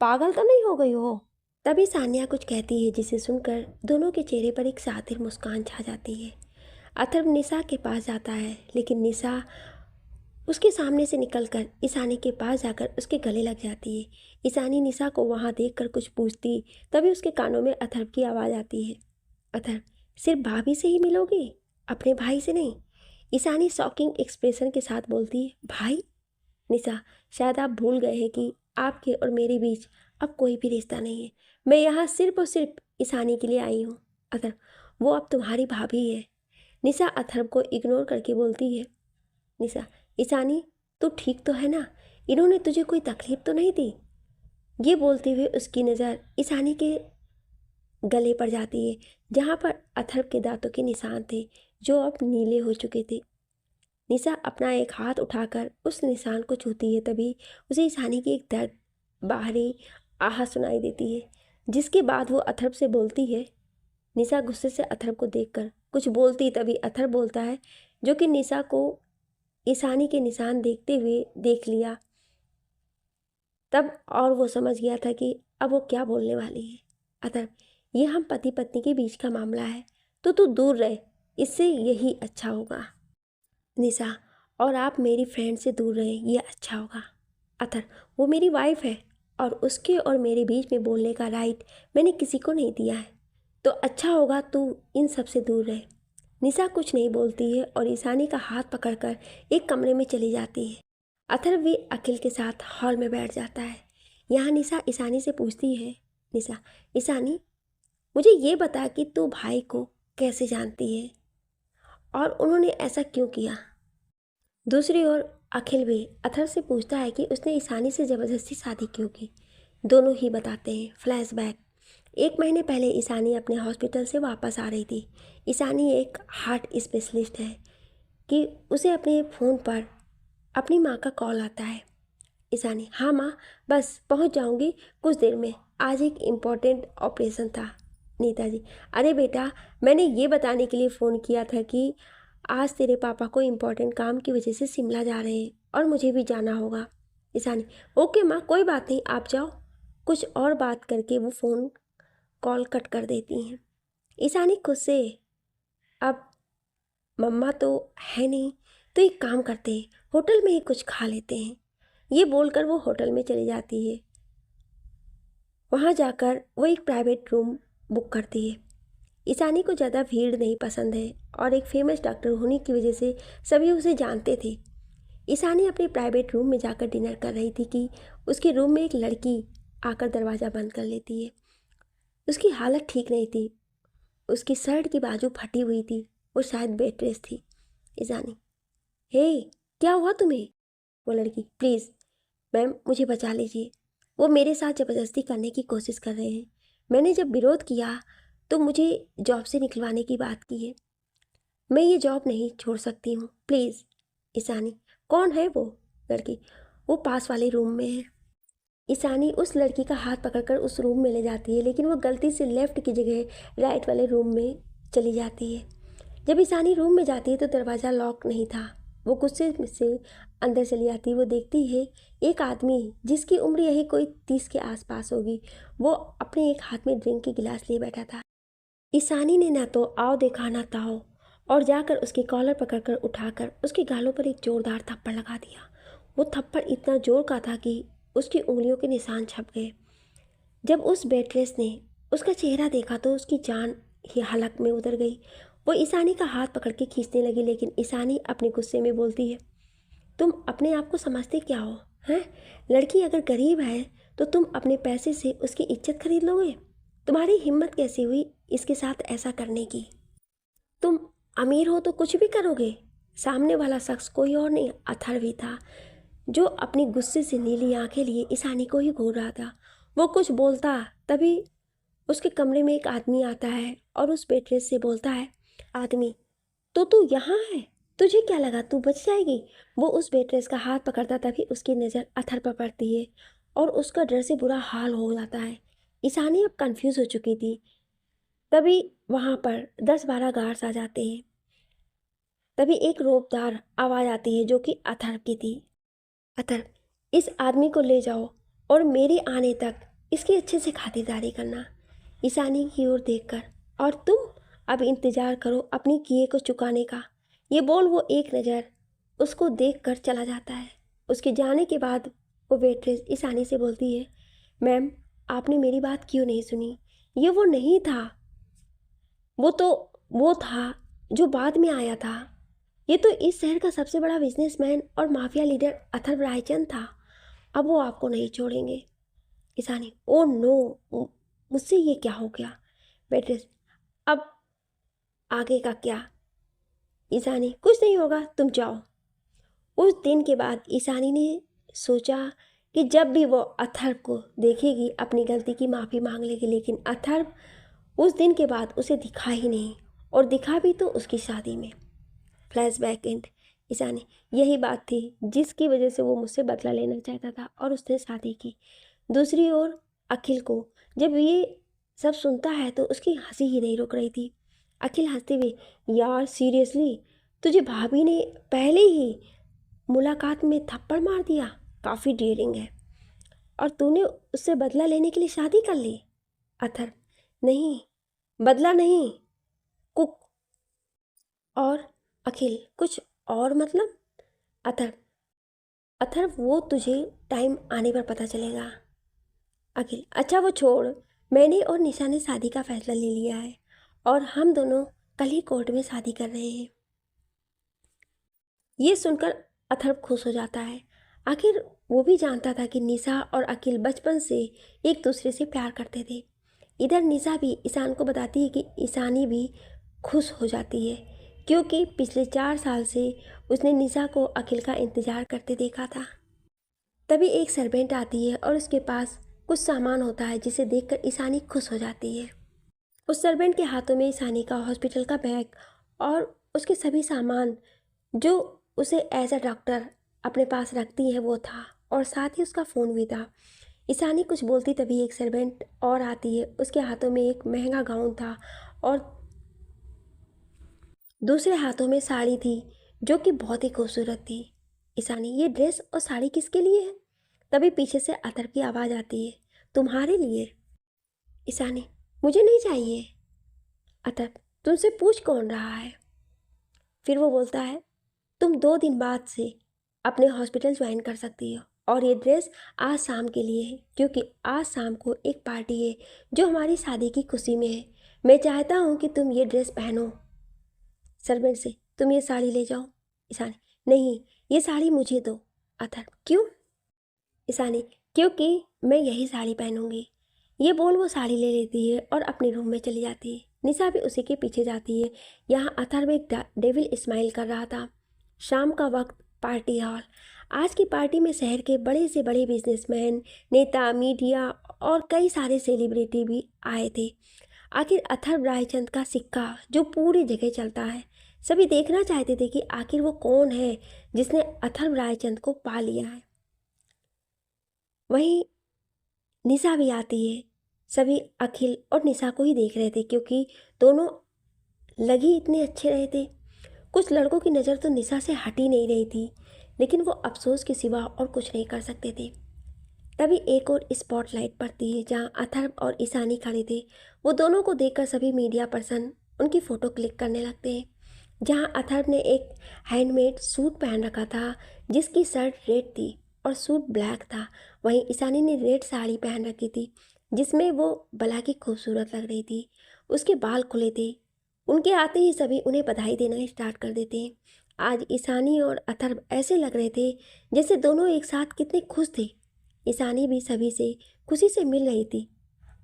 पागल तो नहीं हो गई हो? तभी सान्या कुछ कहती है, जिसे सुनकर दोनों के चेहरे पर एक सातिर मुस्कान छा जाती है। अथर्व निशा के पास जाता है, लेकिन निशा उसके सामने से निकलकर ईशानी के पास जाकर उसके गले लग जाती है। ईशानी निशा को वहाँ देखकर कुछ पूछती, तभी उसके कानों में अथर्व की आवाज़ आती है, अथर्व, सिर्फ भाभी से ही मिलोगे, अपने भाई से नहीं? ईशानी शॉकिंग एक्सप्रेशन के साथ बोलती है, भाई? निशा, शायद आप भूल गए हैं कि आपके और मेरे बीच अब कोई भी रिश्ता नहीं है। मैं यहाँ सिर्फ और सिर्फ ईशानी के लिए आई हूँ। अथर्व, वो अब तुम्हारी भाभी है। निशा अथर्व को इग्नोर करके बोलती है, निशा, ईशानी तू ठीक तो है ना? इन्होंने तुझे कोई तकलीफ तो नहीं दी? ये बोलते हुए उसकी नज़र ईशानी के गले पर जाती है, जहाँ पर अथर्व के दांतों के निशान थे, जो अब नीले हो चुके थे। निशा अपना एक हाथ उठाकर उस निशान को छूती है, तभी उसे ईशानी की एक दर्द बाहरी आह सुनाई देती है, जिसके बाद वो अथर्व से बोलती है। निशा गुस्से से अथर्व को देखकर कुछ बोलती, तभी अथर्व बोलता है, जो कि निशा को ईशानी के निशान देखते हुए देख लिया तब, और वो समझ गया था कि अब वो क्या बोलने वाली है। अथर्व, ये हम पति पत्नी के बीच का मामला है, तो तू दूर रहे, इससे यही अच्छा होगा। निशा, और आप मेरी फ्रेंड से दूर रहें, ये अच्छा होगा। अथर्व, वो मेरी वाइफ है और उसके और मेरे बीच में बोलने का राइट मैंने किसी को नहीं दिया है। तो अच्छा होगा तू इन सब से दूर रहे। निशा कुछ नहीं बोलती है और ईशानी का हाथ पकड़कर एक कमरे में चली जाती है। अथर्व भी अखिल के साथ हॉल में बैठ जाता है। यहाँ निशा ईशानी से पूछती है, निशा, ईशानी मुझे ये बता कि तू भाई को कैसे जानती है और उन्होंने ऐसा क्यों किया। दूसरी ओर अखिल भी अथर्व से पूछता है कि उसने ईशानी से ज़बरदस्ती शादी क्यों की। दोनों ही बताते हैं। फ्लैशबैक, 1 महीने पहले ईशानी अपने हॉस्पिटल से वापस आ रही थी। ईशानी एक हार्ट स्पेशलिस्ट है कि उसे अपने फ़ोन पर अपनी माँ का कॉल आता है। ईशानी, हाँ माँ, बस पहुँच जाऊँगी कुछ देर में, आज एक इम्पॉर्टेंट ऑपरेशन था। नीता जी, अरे बेटा, मैंने ये बताने के लिए फ़ोन किया था कि आज तेरे पापा को इम्पोर्टेंट काम की वजह से शिमला जा रहे हैं और मुझे भी जाना होगा। ईशानी, ओके माँ, कोई बात नहीं, आप जाओ। कुछ और बात करके वो फ़ोन कॉल कट कर देती हैं। ईशानी खुद से, अब मम्मा तो है नहीं, तो एक काम करते हैं, होटल में ही कुछ खा लेते हैं। ये बोलकर वो होटल में चली जाती है। वहाँ जाकर वो एक प्राइवेट रूम बुक करती है। ईशानी को ज़्यादा भीड़ नहीं पसंद है और एक फेमस डॉक्टर होने की वजह से सभी उसे जानते थे। ईशानी अपने प्राइवेट रूम में जाकर डिनर कर रही थी कि उसके रूम में एक लड़की आकर दरवाज़ा बंद कर लेती है। उसकी हालत ठीक नहीं थी, उसकी शर्ट की बाजू फटी हुई थी और शायद बेड रेस्ट थी। ईशानी, हे, क्या हुआ तुम्हें? वो लड़की, प्लीज़ मैम, मुझे बचा लीजिए, वो मेरे साथ ज़बरदस्ती करने की कोशिश कर रहे हैं। मैंने जब विरोध किया तो मुझे जॉब से निकलवाने की बात की है। मैं ये जॉब नहीं छोड़ सकती हूँ, प्लीज़। ईशानी, कौन है वो? लड़की, वो पास वाले रूम में है। ईशानी उस लड़की का हाथ पकड़कर उस रूम में ले जाती है, लेकिन वो गलती से लेफ़्ट की जगह राइट वाले रूम में चली जाती है। जब ईशानी रूम में जाती है तो दरवाज़ा लॉक नहीं था। वो गुस्से से अंदर चली आती है। वो देखती है एक आदमी जिसकी उम्र यही कोई 30 के आसपास होगी, वो अपने एक हाथ में ड्रिंक की गिलास लिए बैठा था। ईशानी ने ना तो आओ देखा ना ताओ और जाकर उसकी कॉलर पकड़कर उठाकर उसके गालों पर एक जोरदार थप्पड़ लगा दिया। वो थप्पड़ इतना जोर का था कि उसकी उंगलियों के निशान छप गए। जब उस वेट्रेस ने उसका चेहरा देखा तो उसकी जान ही हलक में उतर गई। वो ईशानी का हाथ पकड़ के खींचने लगी, लेकिन ईशानी अपने गुस्से में बोलती है, तुम अपने आप को समझते क्या हो? हैं? लड़की अगर गरीब है तो तुम अपने पैसे से उसकी इज्जत खरीद लोगे? तुम्हारी हिम्मत कैसे हुई इसके साथ ऐसा करने की? तुम अमीर हो तो कुछ भी करोगे? सामने वाला शख्स कोई और नहीं, अथर्व ही था, जो अपनी गुस्से से नीली आंखें लिए ईशानी को ही घूर रहा था। वो कुछ बोलता तभी उसके कमरे में एक आदमी आता है और उस वेट्रेस से बोलता है, आदमी, तो तू यहाँ है, तुझे क्या लगा तू बच जाएगी? वो उस वेट्रेस का हाथ पकड़ता तभी उसकी नज़र अथर पर पड़ती है और उसका डर से बुरा हाल हो जाता है। ईशानी अब कंफ्यूज हो चुकी थी। तभी वहाँ पर 10-12 गार्ड्स आ जाते हैं। तभी एक रोबदार आवाज़ आती है जो कि अथर्व की थी। अथर्व, इस आदमी को ले जाओ और मेरे आने तक इसकी अच्छे से खातिरदारी करना। ईशानी की ओर देखकर, और तुम अब इंतज़ार करो अपनी किए को चुकाने का। ये बोल वो एक नज़र उसको देख कर चला जाता है। उसके जाने के बाद वो वेट्रेस ईशानी से बोलती है, मैम, आपने मेरी बात क्यों नहीं सुनी? ये वो नहीं था, वो तो वो था जो बाद में आया था। ये तो इस शहर का सबसे बड़ा बिजनेसमैन और माफिया लीडर अथर्व रायचंद था। अब वो आपको नहीं छोड़ेंगे। ईशानी, ओ नो, मुझसे ये क्या हो गया? बेट्रेस, अब आगे का क्या? ईशानी, कुछ नहीं होगा, तुम जाओ। उस दिन के बाद ईशानी ने सोचा कि जब भी वो अथर्व को देखेगी अपनी गलती की माफ़ी मांग लेगी, लेकिन अथर्व उस दिन के बाद उसे दिखा ही नहीं, और दिखा भी तो उसकी शादी में। Flashback and. ईशानी, यही बात थी जिसकी वजह से वो मुझसे बदला लेना चाहता था और उसने शादी की। दूसरी ओर अखिल को जब ये सब सुनता है तो उसकी हंसी ही नहीं रुक रही थी। अखिल हंसते हुए, यार सीरियसली, तुझे भाभी ने पहले ही मुलाकात में थप्पड़ मार दिया? काफ़ी डेयरिंग है। और तूने उससे बदला लेने के लिए शादी कर ली? अथर्व, नहीं, बदला नहीं, कुक। और अखिल, कुछ और मतलब? अथर्व, अथर्व, वो तुझे टाइम आने पर पता चलेगा। अखिल, अच्छा वो छोड़, मैंने और निशा ने शादी का फैसला ले लिया है और हम दोनों कल ही कोर्ट में शादी कर रहे हैं। ये सुनकर अथर्व खुश हो जाता है। आखिर वो भी जानता था कि निशा और अखिल बचपन से एक दूसरे से प्यार करते थे। इधर निशा भी ईशान को बताती है कि ईशानी भी खुश हो जाती है क्योंकि पिछले 4 साल से उसने निशा को अखिल का इंतज़ार करते देखा था। तभी एक सर्वेंट आती है और उसके पास कुछ सामान होता है जिसे देखकर ईशानी खुश हो जाती है। उस सर्वेंट के हाथों में ईशानी का हॉस्पिटल का बैग और उसके सभी सामान जो उसे एज अ डॉक्टर अपने पास रखती है वो था, और साथ ही उसका फ़ोन भी था। ईशानी कुछ बोलती तभी एक सर्वेंट और आती है। उसके हाथों में एक महंगा गाउन था और दूसरे हाथों में साड़ी थी जो कि बहुत ही खूबसूरत थी। ईशानी, ये ड्रेस और साड़ी किसके लिए है? तभी पीछे से अतर की आवाज़ आती है, तुम्हारे लिए। ईशानी, मुझे नहीं चाहिए। अतर, तुमसे पूछ कौन रहा है? फिर वो बोलता है, तुम 2 दिन बाद से अपने हॉस्पिटल ज्वाइन कर सकती हो और ये ड्रेस आज शाम के लिए है क्योंकि आज शाम को एक पार्टी है जो हमारी शादी की खुशी में है। मैं चाहता हूँ कि तुम ये ड्रेस पहनो। सर्वेंट से, तुम ये साड़ी ले जाओ। ईशानी, नहीं, ये साड़ी मुझे दो। अथर, क्यों? ईशानी, क्योंकि मैं यही साड़ी पहनूंगी। ये बोल वो साड़ी ले लेती है और अपने रूम में चली जाती है। निशा भी उसी के पीछे जाती है। यहाँ अथर्व एक डेविल स्माइल कर रहा था। शाम का वक्त, पार्टी हॉल। आज की पार्टी में शहर के बड़े से बड़े बिजनेसमैन, नेता, मीडिया और कई सारे सेलिब्रिटी भी आए थे। आखिर अथर्व रायचंद का सिक्का जो पूरी जगह चलता है, सभी देखना चाहते थे कि आखिर वो कौन है जिसने अथर्व रायचंद को पा लिया है। वहीं निशा भी आती है। सभी अखिल और निशा को ही देख रहे थे क्योंकि दोनों लग ही इतने अच्छे रहे थे। कुछ लड़कों की नज़र तो निशा से हट ही नहीं रही थी, लेकिन वो अफसोस के सिवा और कुछ नहीं कर सकते थे। तभी एक और स्पॉटलाइट पड़ती है जहाँ अथर्व और ईशानी खड़े थे। वो दोनों को देखकर सभी मीडिया पर्सन उनकी फ़ोटो क्लिक करने लगते हैं। जहाँ अथर्व ने एक हैंडमेड सूट पहन रखा था जिसकी शर्ट रेड थी और सूट ब्लैक था। वहीं ईशानी ने रेड साड़ी पहन रखी थी जिसमें वो भला की खूबसूरत लग रही थी। उसके बाल खुले थे। उनके आते ही सभी उन्हें बधाई देना स्टार्ट कर देते हैं। आज ईशानी और अथर्व ऐसे लग रहे थे जैसे दोनों एक साथ कितने खुश थे। ईशानी भी सभी से खुशी से मिल रही थी।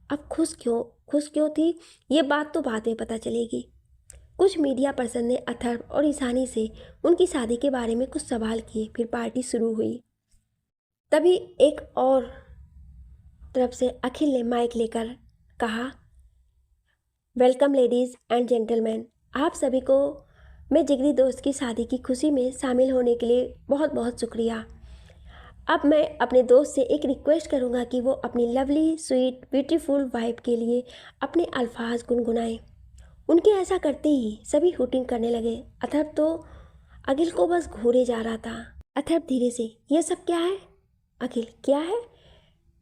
अब खुश क्यों थी ये बात तो बाद में पता चलेगी। कुछ मीडिया पर्सन ने अथर्व और ईशानी से उनकी शादी के बारे में कुछ सवाल किए। फिर पार्टी शुरू हुई। तभी एक और तरफ से अखिल ने माइक लेकर कहा, वेलकम लेडीज़ एंड जेंटलमैन, आप सभी को मैं जिगरी दोस्त की शादी की खुशी में शामिल होने के लिए बहुत बहुत शुक्रिया। अब मैं अपने दोस्त से एक रिक्वेस्ट करूंगा कि वो अपनी लवली स्वीट ब्यूटीफुल वाइफ के लिए अपने अल्फाज गुनगुनाएं। उनके ऐसा करते ही सभी हुटिंग करने लगे। अथर्व तो अखिल को बस घूरे जा रहा था। अथर्व धीरे से, यह सब क्या है? अखिल, क्या है?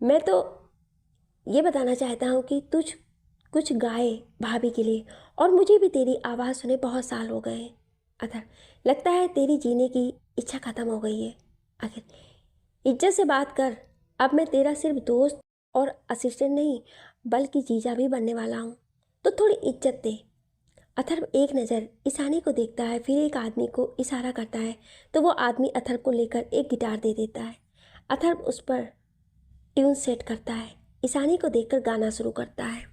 मैं तो ये बताना चाहता हूँ कि तुझ कुछ गाए भाभी के लिए, और मुझे भी तेरी आवाज़ सुने बहुत साल हो गए हैं। अथर्व, लगता है तेरी जीने की इच्छा ख़त्म हो गई है। अखिल, इज्जत से बात कर। अब मैं तेरा सिर्फ दोस्त और असिस्टेंट नहीं बल्कि जीजा भी बनने वाला हूँ, तो थोड़ी इज्जत दे। अथर्व एक नज़र ईशानी को देखता है, फिर एक आदमी को इशारा करता है तो वो आदमी अथर्व को लेकर एक गिटार दे देता है। अथर्व उस पर ट्यून सेट करता है। ईशानी को देखकर गाना शुरू करता है।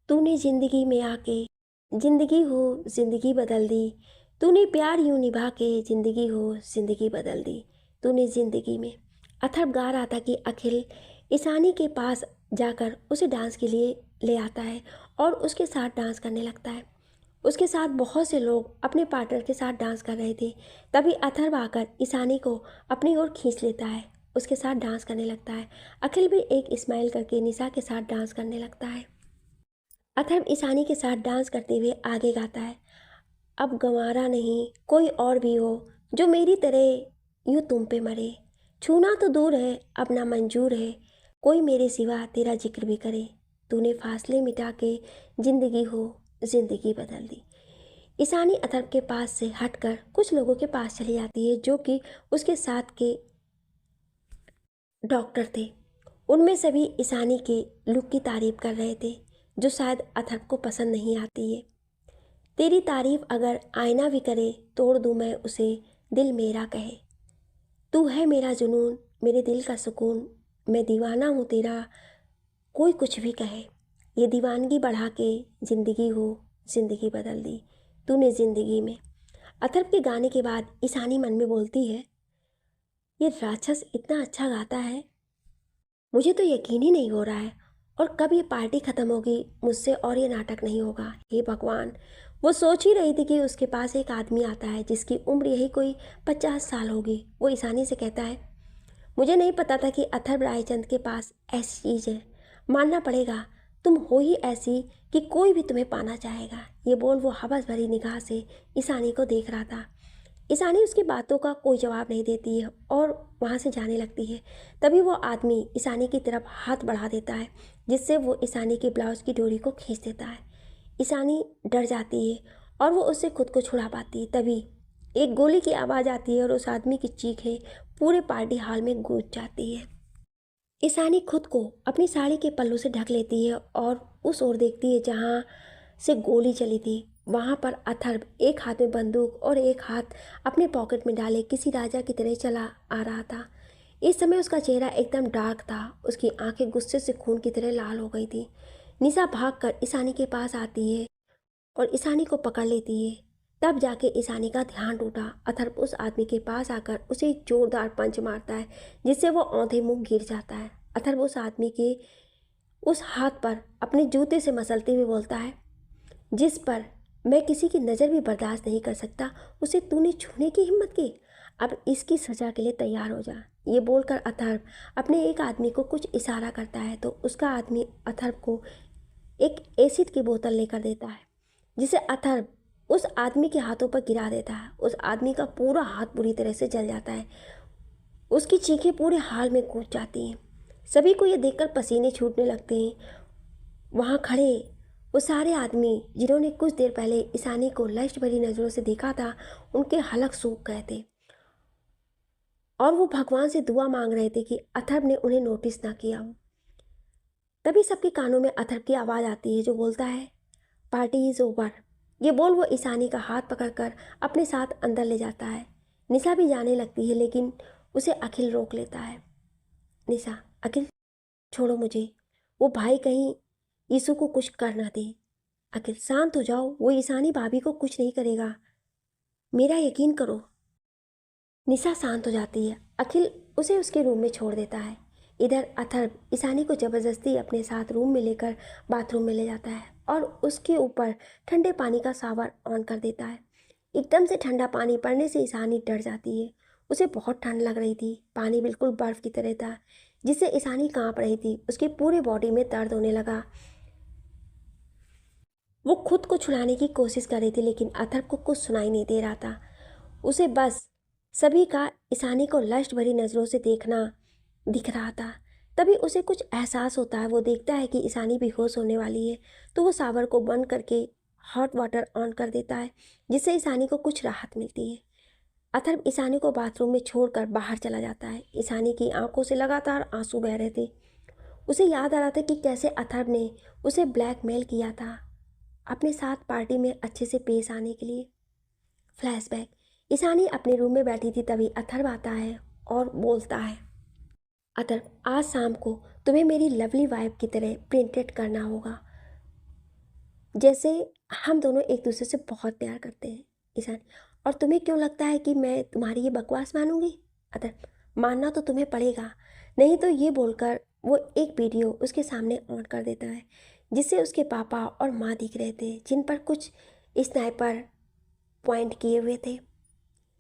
तूने ज़िंदगी में आके ज़िंदगी हो ज़िंदगी बदल दी, तूने प्यार यूं निभा के ज़िंदगी हो ज़िंदगी बदल दी, तूने ज़िंदगी में। अथर्व गा रहा था कि अखिल ईशानी के पास जाकर उसे डांस के लिए ले आता है और उसके साथ डांस करने लगता है। उसके साथ बहुत से लोग अपने पार्टनर के साथ डांस कर रहे थे। तभी अथर्व आकर ईशानी को अपनी ओर खींच लेता है, उसके साथ डांस करने लगता है। अखिल भी एक स्माइल करके निशा के साथ डांस करने लगता है। अथर्व ईशानी के साथ डांस करते हुए आगे गाता है, अब गंवारा नहीं कोई और भी हो जो मेरी तरह यूँ तुम पे मरे, छूना तो दूर है अब ना मंजूर है कोई मेरे सिवा तेरा जिक्र भी करे, तूने फासले मिटा के ज़िंदगी हो ज़िंदगी बदल दी। ईशानी अथर्व के पास से हटकर कुछ लोगों के पास चली जाती है जो कि उसके साथ के डॉक्टर थे। उनमें सभी ईशानी के लुक की तारीफ कर रहे थे, जो शायद अथर्व को पसंद नहीं आती है। तेरी तारीफ अगर आईना भी करे तोड़ दूँ मैं उसे, दिल मेरा कहे। तू है मेरा जुनून, मेरे दिल का सुकून, मैं दीवाना हूँ तेरा, कोई कुछ भी कहे। ये दीवानगी बढ़ा के जिंदगी हो, जिंदगी बदल दी तूने जिंदगी में। अथर्व के गाने के बाद ईशानी मन में बोलती है, ये राक्षस इतना अच्छा गाता है, मुझे तो यकीन ही नहीं हो रहा है। और कब ये पार्टी खत्म होगी मुझसे और ये नाटक नहीं होगा, हे भगवान। वो सोच ही रही थी कि उसके पास एक आदमी आता है जिसकी उम्र यही कोई 50 साल होगी। वो ईशानी से कहता है, मुझे नहीं पता था कि अथर्व रायचंद के पास ऐसी चीज़ है। मानना पड़ेगा, तुम हो ही ऐसी कि कोई भी तुम्हें पाना चाहेगा। ये बोल वो हवस भरी निगाह से ईशानी को देख रहा था। ईशानी उसकी बातों का कोई जवाब नहीं देती है और वहाँ से जाने लगती है। तभी वो आदमी ईशानी की तरफ हाथ बढ़ा देता है, जिससे वो ईशानी के ब्लाउज़ की डोरी को खींच देता है। ईशानी डर जाती है और वो उससे खुद को छुड़ा पाती है। तभी एक गोली की आवाज़ आती है और उस आदमी की चीखें पूरे पार्टी हॉल में गूंज जाती है। ईशानी खुद को अपनी साड़ी के पल्लू से ढक लेती है और उस ओर देखती है जहाँ से गोली चली थी। वहाँ पर अथर्व एक हाथ में बंदूक और एक हाथ अपने पॉकेट में डाले किसी राजा की तरह चला आ रहा था। इस समय उसका चेहरा एकदम डार्क था, उसकी आंखें गुस्से से खून की तरह लाल हो गई थी। निशा भागकर ईशानी के पास आती है और ईशानी को पकड़ लेती है। तब जाके ईशानी का ध्यान टूटा। अथर्व उस आदमी के पास आकर उसे एक जोरदार पंच मारता है, जिससे वो औंधे मुंह गिर जाता है। अथर्व उस आदमी के उस हाथ पर अपने जूते से मसलते हुए बोलता है, जिस पर मैं किसी की नज़र भी बर्दाश्त नहीं कर सकता, उसे तूने छूने की हिम्मत की। अब इसकी सज़ा के लिए तैयार हो जा। ये बोलकर अथर्व अपने एक आदमी को कुछ इशारा करता है तो उसका आदमी अथर्व को एक एसिड की बोतल लेकर देता है, जिसे अथर्व उस आदमी के हाथों पर गिरा देता है। उस आदमी का पूरा हाथ बुरी तरह से जल जाता है। उसकी चीखें पूरे हाल में गूंज जाती हैं। सभी को ये देखकर पसीने छूटने लगते हैं। वहाँ खड़े वो सारे आदमी जिन्होंने कुछ देर पहले ईशानी को लश्ट भरी नज़रों से देखा था, उनके हलक सूख गए थे और वो भगवान से दुआ मांग रहे थे कि अथर्व ने उन्हें नोटिस ना किया हो। तभी सबके कानों में अथर्व की आवाज़ आती है, जो बोलता है, पार्टी इज़ ओवर। ये बोल वो ईशानी का हाथ पकड़कर अपने साथ अंदर ले जाता है। निशा भी जाने लगती है, लेकिन उसे अखिल रोक लेता है। निशा, अखिल छोड़ो मुझे, वो भाई कहीं यीशु को कुछ कर ना दे। अखिल शांत हो जाओ, वो ईशानी भाभी को कुछ नहीं करेगा, मेरा यकीन करो। निशा शांत हो जाती है। अखिल उसे उसके रूम में छोड़ देता है। इधर अथर्व ईशानी को ज़बरदस्ती अपने साथ रूम में लेकर बाथरूम में ले जाता है और उसके ऊपर ठंडे पानी का शावर ऑन कर देता है। एकदम से ठंडा पानी पड़ने से ईशानी डर जाती है। उसे बहुत ठंड लग रही थी। पानी बिल्कुल बर्फ़ की तरह था, जिससे ईशानी कांप रही थी। उसकी पूरे बॉडी में दर्द होने लगा। वो खुद को छुड़ाने की कोशिश कर रही थी, लेकिन अथर्व को कुछ सुनाई नहीं दे रहा था। उसे बस सभी का ईशानी को लश्ट भरी नज़रों से देखना दिख रहा था। तभी उसे कुछ एहसास होता है। वो देखता है कि ईशानी बेहोश होने वाली है, तो वो शावर को बंद करके हॉट वाटर ऑन कर देता है, जिससे ईशानी को कुछ राहत मिलती है। अथर्व ईशानी को बाथरूम में छोड़कर बाहर चला जाता है। ईशानी की आंखों से लगातार आंसू बह रहे थे। उसे याद आ रहा था कि कैसे अथर्व ने उसे ब्लैकमेल किया था अपने साथ पार्टी में अच्छे से पेश आने के लिए। फ्लैशबैक। ईशानी अपने रूम में बैठी थी, तभी अथर्व आता है और बोलता है, अथर्व, आज शाम को तुम्हें मेरी लवली वाइफ की तरह प्रिंटेड करना होगा, जैसे हम दोनों एक दूसरे से बहुत प्यार करते हैं। ईशानी, और तुम्हें क्यों लगता है कि मैं तुम्हारी ये बकवास मानूंगी? अथर्व, मानना तो तुम्हें पड़ेगा, नहीं तो। ये बोलकर वो एक वीडियो उसके सामने ऑन कर देता है, जिससे उसके पापा और माँ दिख रहे थे, जिन पर कुछ स्नाइपर पॉइंट किए हुए थे।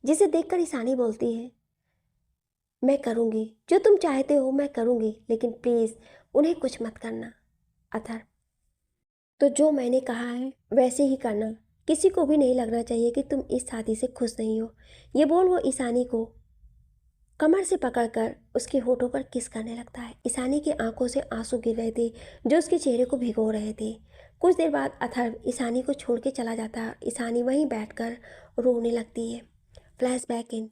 जिसे देखकर ईशानी बोलती है, मैं करूँगी जो तुम चाहते हो, मैं करूँगी, लेकिन प्लीज़ उन्हें कुछ मत करना। अथर्व, तो जो मैंने कहा है वैसे ही करना। किसी को भी नहीं लगना चाहिए कि तुम इस शादी से खुश नहीं हो। ये बोल वो ईशानी को कमर से पकड़कर उसके होठों पर किस करने लगता है। ईशानी की आंखों से आंसू गिर रहे थे, जो उसके चेहरे को भिगो रहे थे। कुछ देर बाद अथर्व ईशानी को छोड़ के चला जाता है। ईशानी वहीं बैठकर रोने लगती है। Flashback and.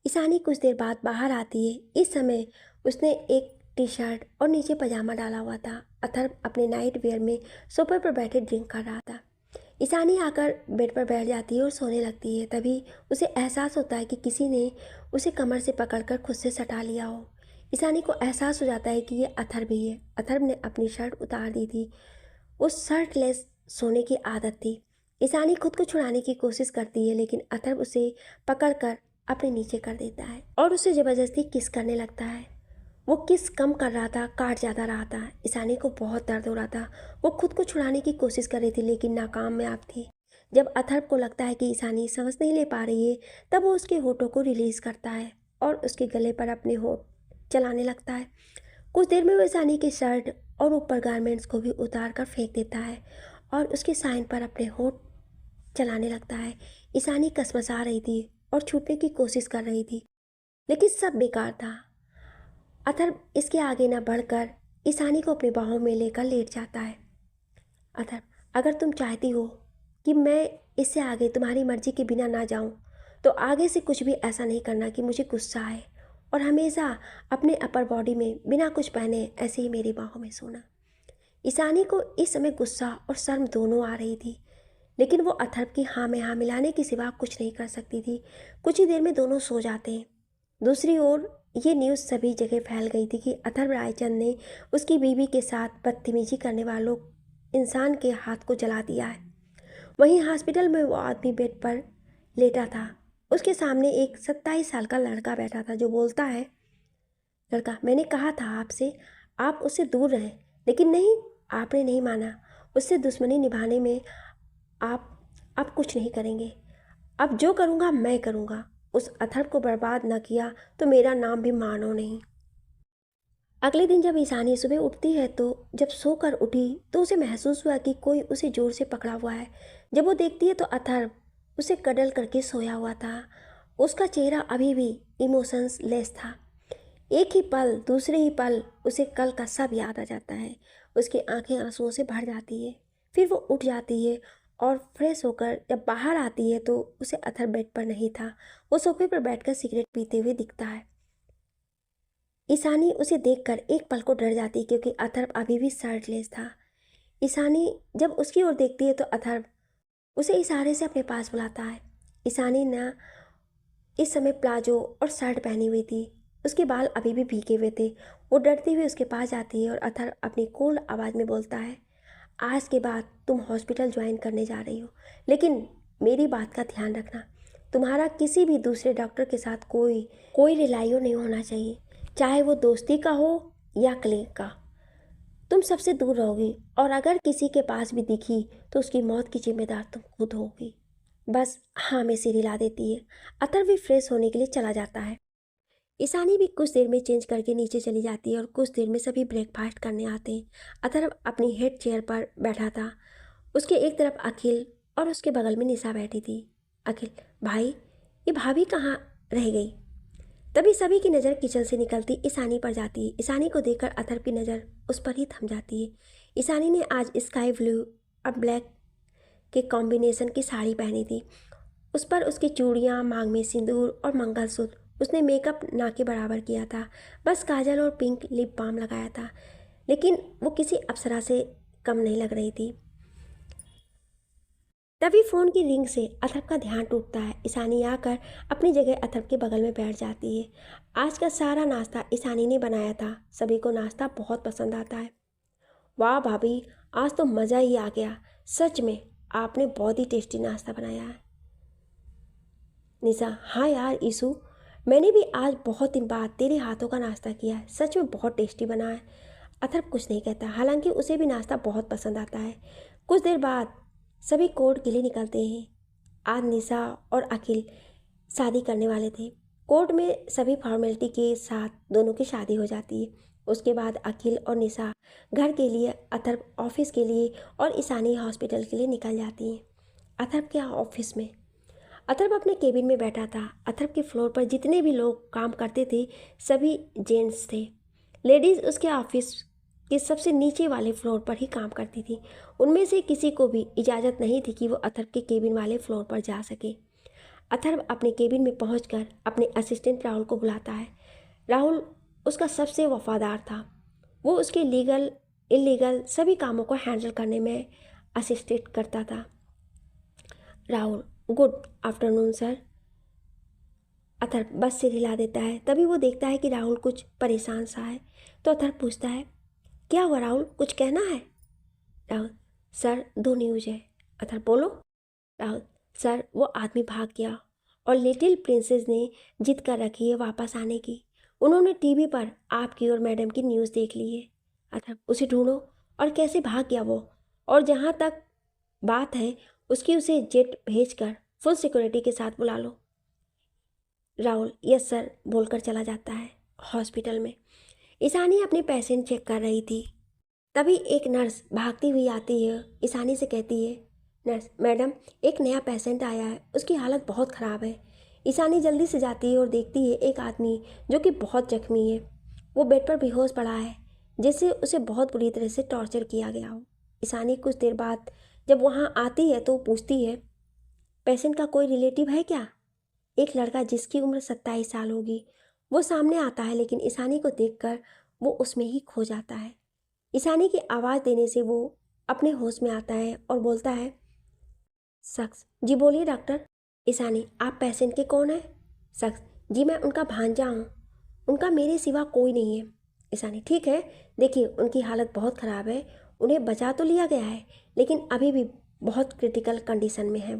ईशानी कुछ देर बाद बाहर आती है। इस समय उसने एक टी शर्ट और नीचे पजामा डाला हुआ था। अथर्व अपने नाइट वेयर में सोफे पर बैठे ड्रिंक कर रहा था। ईशानी आकर बेड पर बैठ जाती है और सोने लगती है। तभी उसे एहसास होता है कि किसी ने उसे कमर से पकड़कर खुद से सटा लिया हो। ईशानी को एहसास हो जाता है कि ये अथर्व ही है। अथर्व ने अपनी शर्ट उतार दी थी। उस शर्टलेस सोने की आदत थी। ईशानी खुद को छुड़ाने की कोशिश करती है, लेकिन अथर्व उसे पकड़कर अपने नीचे कर देता है और उसे ज़बरदस्ती किस करने लगता है। वो किस कम कर रहा था, काट ज़्यादा रहा था। ईशानी को बहुत दर्द हो रहा था। वो खुद को छुड़ाने की कोशिश कर रही थी, लेकिन नाकामयाब थी। जब अथर्व को लगता है कि ईशानी सांस नहीं ले पा रही है, तब वो उसके होठों को रिलीज़ करता है और उसके गले पर अपने होठ चलाने लगता है। कुछ देर में वो ईशानी की शर्ट और ऊपर गारमेंट्स को भी उतार कर फेंक देता है और उसके साइन पर अपने होठ चलाने लगता है। ईशानी कसमसा रही थी और छूटने की कोशिश कर रही थी, लेकिन सब बेकार था। अथर्व इसके आगे न बढ़कर ईशानी को अपनी बाहों में लेकर लेट जाता है। अथर्व, अगर तुम चाहती हो कि मैं इससे आगे तुम्हारी मर्जी के बिना ना जाऊं, तो आगे से कुछ भी ऐसा नहीं करना कि मुझे गुस्सा आए और हमेशा अपने अपर बॉडी में बिना कुछ पहने ऐसे ही मेरी बाहों में सोना। ईशानी को इस समय गुस्सा और शर्म दोनों आ रही थी, लेकिन वो अथर्व की हाँ में हाँ मिलाने के सिवा कुछ नहीं कर सकती थी। कुछ ही देर में दोनों सो जाते हैं। दूसरी ओर ये न्यूज़ सभी जगह फैल गई थी कि अथर्व रायचंद ने उसकी बीवी के साथ बदतमीजी करने वालों इंसान के हाथ को जला दिया है। वहीं हॉस्पिटल में वो आदमी बेड पर लेटा था। उसके सामने एक 27 साल का लड़का बैठा था जो बोलता है, लड़का, मैंने कहा था आपसे, आप उससे दूर रहें, लेकिन नहीं, आपने नहीं माना। उससे दुश्मनी निभाने में आप कुछ नहीं करेंगे। अब जो करूँगा मैं करूँगा। उस अथर्व को बर्बाद न किया तो मेरा नाम भी मानो नहीं। अगले दिन जब ईशानी सुबह उठती है तो जब सोकर उठी तो उसे महसूस हुआ कि कोई उसे जोर से पकड़ा हुआ है। जब वो देखती है तो अथर्व उसे कडल करके सोया हुआ था। उसका चेहरा अभी भी इमोशंस लेस था। एक ही पल, दूसरे ही पल उसे कल का सब याद आ जाता है। उसकी आंखें आंसुओं से भर जाती है। फिर वो उठ जाती है और फ्रेश होकर जब बाहर आती है तो उसे अथर्व बेड पर नहीं था। वो सोफे पर बैठकर सिगरेट पीते हुए दिखता है। ईशानी उसे देखकर एक पल को डर जाती है, क्योंकि अथर्व अभी भी शर्टलेस था। ईशानी जब उसकी ओर देखती है तो अथर्व उसे इशारे से अपने पास बुलाता है। ईशानी ने इस समय प्लाजो और शर्ट पहनी हुई थी। उसके बाल अभी भी भीगे हुए थे। वो डरते हुए उसके पास जाती है और अथर्व अपनी कोल्ड आवाज़ में बोलता है, आज के बाद तुम हॉस्पिटल ज्वाइन करने जा रही हो, लेकिन मेरी बात का ध्यान रखना, तुम्हारा किसी भी दूसरे डॉक्टर के साथ कोई रिलायो नहीं होना चाहिए, चाहे वो दोस्ती का हो या क्लिनिक का। तुम सबसे दूर रहोगी और अगर किसी के पास भी दिखी तो उसकी मौत की जिम्मेदार तुम खुद होगी। बस हाँ में सिर हिला देती है। अथर्व भी फ्रेश होने के लिए चला जाता है। ईशानी भी कुछ देर में चेंज करके नीचे चली जाती है और कुछ देर में सभी ब्रेकफास्ट करने आते हैं। अथर्व अपनी हेड चेयर पर बैठा था। उसके एक तरफ अखिल और उसके बगल में निशा बैठी थी। अखिल, भाई, ये भाभी कहाँ रह गई? तभी सभी की नज़र किचन से निकलती ईशानी पर जाती है। ईशानी को देखकर अथर्व की नज़र उस पर ही थम जाती है। ईशानी ने आज स्काई ब्लू और ब्लैक के कॉम्बिनेशन की साड़ी पहनी थी। उस पर उसकी चूड़ियाँ, मांग में सिंदूर और मंगलसूत्र। उसने मेकअप ना के बराबर किया था, बस काजल और पिंक लिप बाम लगाया था, लेकिन वो किसी अप्सरा से कम नहीं लग रही थी। तभी फ़ोन की रिंग से अथर्व का ध्यान टूटता है। ईशानी आकर अपनी जगह अथर्व के बगल में बैठ जाती है। आज का सारा नाश्ता ईशानी ने बनाया था। सभी को नाश्ता बहुत पसंद आता है। वाह भाभी, आज तो मज़ा ही आ गया, सच में आपने बहुत ही टेस्टी नाश्ता बनाया है। निशा, हाँ यार ईशु, मैंने भी आज बहुत दिन बाद तेरे हाथों का नाश्ता किया है, सच में बहुत टेस्टी बना है। अथर्व कुछ नहीं कहता, हालांकि उसे भी नाश्ता बहुत पसंद आता है। कुछ देर बाद सभी कोर्ट के लिए निकलते हैं। आज निशा और अखिल शादी करने वाले थे। कोर्ट में सभी फॉर्मेलिटी के साथ दोनों की शादी हो जाती है। उसके बाद अखिल और निशा घर के लिए, अथर्व ऑफिस के लिए और ईशानी हॉस्पिटल के लिए निकल जाती हैं। अथर्व के ऑफिस में अथर्व अपने केबिन में बैठा था। अथर्व के फ्लोर पर जितने भी लोग काम करते थे सभी जेंट्स थे। लेडीज़ उसके ऑफिस के सबसे नीचे वाले फ्लोर पर ही काम करती थी। उनमें से किसी को भी इजाज़त नहीं थी कि वो अथर्व के केबिन वाले फ्लोर पर जा सके। अथर्व अपने केबिन में पहुंचकर अपने असिस्टेंट राहुल को बुलाता है। राहुल उसका सबसे वफादार था। वो उसके लीगल इलीगल सभी कामों को हैंडल करने में असिस्टेड करता था। Rahul, good afternoon sir. अथर बस से हिला देता है। तभी वो देखता है कि राहुल कुछ परेशान सा है, तो अथर पूछता है, क्या हुआ राहुल, कुछ कहना है? राहुल, सर 2 न्यूज़ है। अथर, बोलो। राहुल, सर वो आदमी भाग गया और लिटिल प्रिंसेस ने जिद कर रखी है वापस आने की। उन्होंने टीवी पर आपकी और मैडम की न्यूज़ देख ली है। अथर, उसे ढूंढो। और कैसे भाग गया वो? और जहाँ तक बात है उसकी, उसे जेट भेजकर फुल सिक्योरिटी के साथ बुला लो। राहुल, यस सर बोलकर चला जाता है। हॉस्पिटल में ईशानी अपने पेशेंट चेक कर रही थी। तभी एक नर्स भागती हुई आती है, ईशानी से कहती है, नर्स मैडम एक नया पेशेंट आया है, उसकी हालत बहुत ख़राब है। ईशानी जल्दी से जाती है और देखती है एक आदमी जो कि बहुत जख्मी है। वो बेड पर बेहोश पड़ा है, जैसे उसे बहुत बुरी तरह से टॉर्चर किया गया हो। ईशानी कुछ देर बाद जब वहाँ आती है तो पूछती है, पेशेंट का कोई रिलेटिव है क्या? एक लड़का जिसकी उम्र 27 साल होगी वो सामने आता है, लेकिन ईशानी को देखकर वो उसमें ही खो जाता है। ईशानी की आवाज़ देने से वो अपने होश में आता है और बोलता है, शख्स, जी बोलिए डॉक्टर। ईशानी, आप पेशेंट के कौन हैं? शख्स, जी मैं उनका भांजा हूँ, उनका मेरे सिवा कोई नहीं है। ईशानी, ठीक है, देखिए उनकी हालत बहुत ख़राब है, उन्हें बचा तो लिया गया है लेकिन अभी भी बहुत क्रिटिकल कंडीशन में है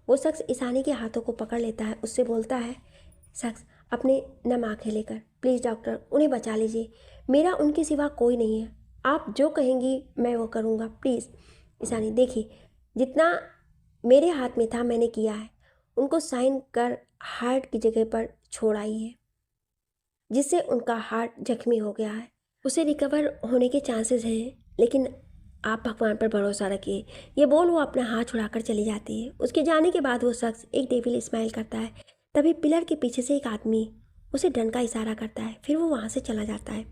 वो शख्स ईशानी के हाथों को पकड़ लेता है, उससे बोलता है, शख्स अपने नम आँखें लेकर, प्लीज़ डॉक्टर उन्हें बचा लीजिए, मेरा उनके सिवा कोई नहीं है, आप जो कहेंगी मैं वो करूँगा, प्लीज़। ईशानी, देखिए जितना मेरे हाथ में था मैंने किया है, उनको साइन कर हार्ट की जगह पर छोड़ आई है, जिससे उनका हार्ट जख्मी हो गया है, उसे रिकवर होने के चांसेस हैं, लेकिन आप भगवान पर भरोसा रखिए। ये बोल वो अपना हाथ छुड़ाकर चली जाती है। उसके जाने के बाद वो शख्स एक डेविल स्माइल करता है। तभी पिलर के पीछे से एक आदमी उसे डंड का इशारा करता है, फिर वो वहाँ से चला जाता है।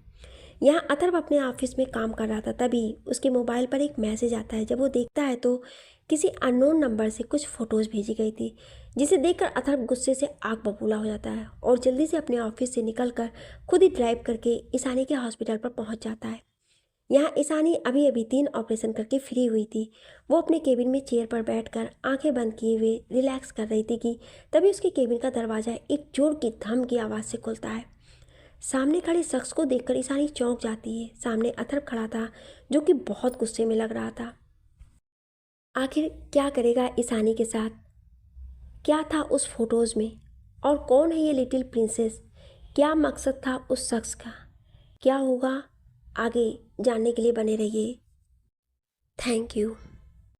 यहाँ अथर्व अपने ऑफिस में काम कर रहा था, तभी उसके मोबाइल पर एक मैसेज आता है। जब वो देखता है तो किसी अननोन नंबर से कुछ फ़ोटोज़ भेजी गई थी, जिसे देखकर अथर्व गुस्से से आग बबूला हो जाता है और जल्दी से अपने ऑफिस से निकलकर खुद ही ड्राइव करके ईशानी के हॉस्पिटल पर पहुंच जाता है। यहाँ ईशानी अभी अभी 3 ऑपरेशन करके फ्री हुई थी। वो अपने केबिन में चेयर पर बैठकर आंखें बंद किए हुए रिलैक्स कर रही थी कि तभी उसके केबिन का दरवाज़ा एक जोर की धम की आवाज़ से खुलता है। सामने खड़े शख्स को देखकर ईशानी चौंक जाती है। सामने अथर्व खड़ा था, जो कि बहुत गुस्से में लग रहा था। आखिर क्या करेगा ईशानी के साथ? क्या था उस फोटोज़ में? और कौन है ये लिटिल प्रिंसेस? क्या मकसद था उस शख्स का? क्या होगा आगे जानने के लिए बने रहिए। Thank you.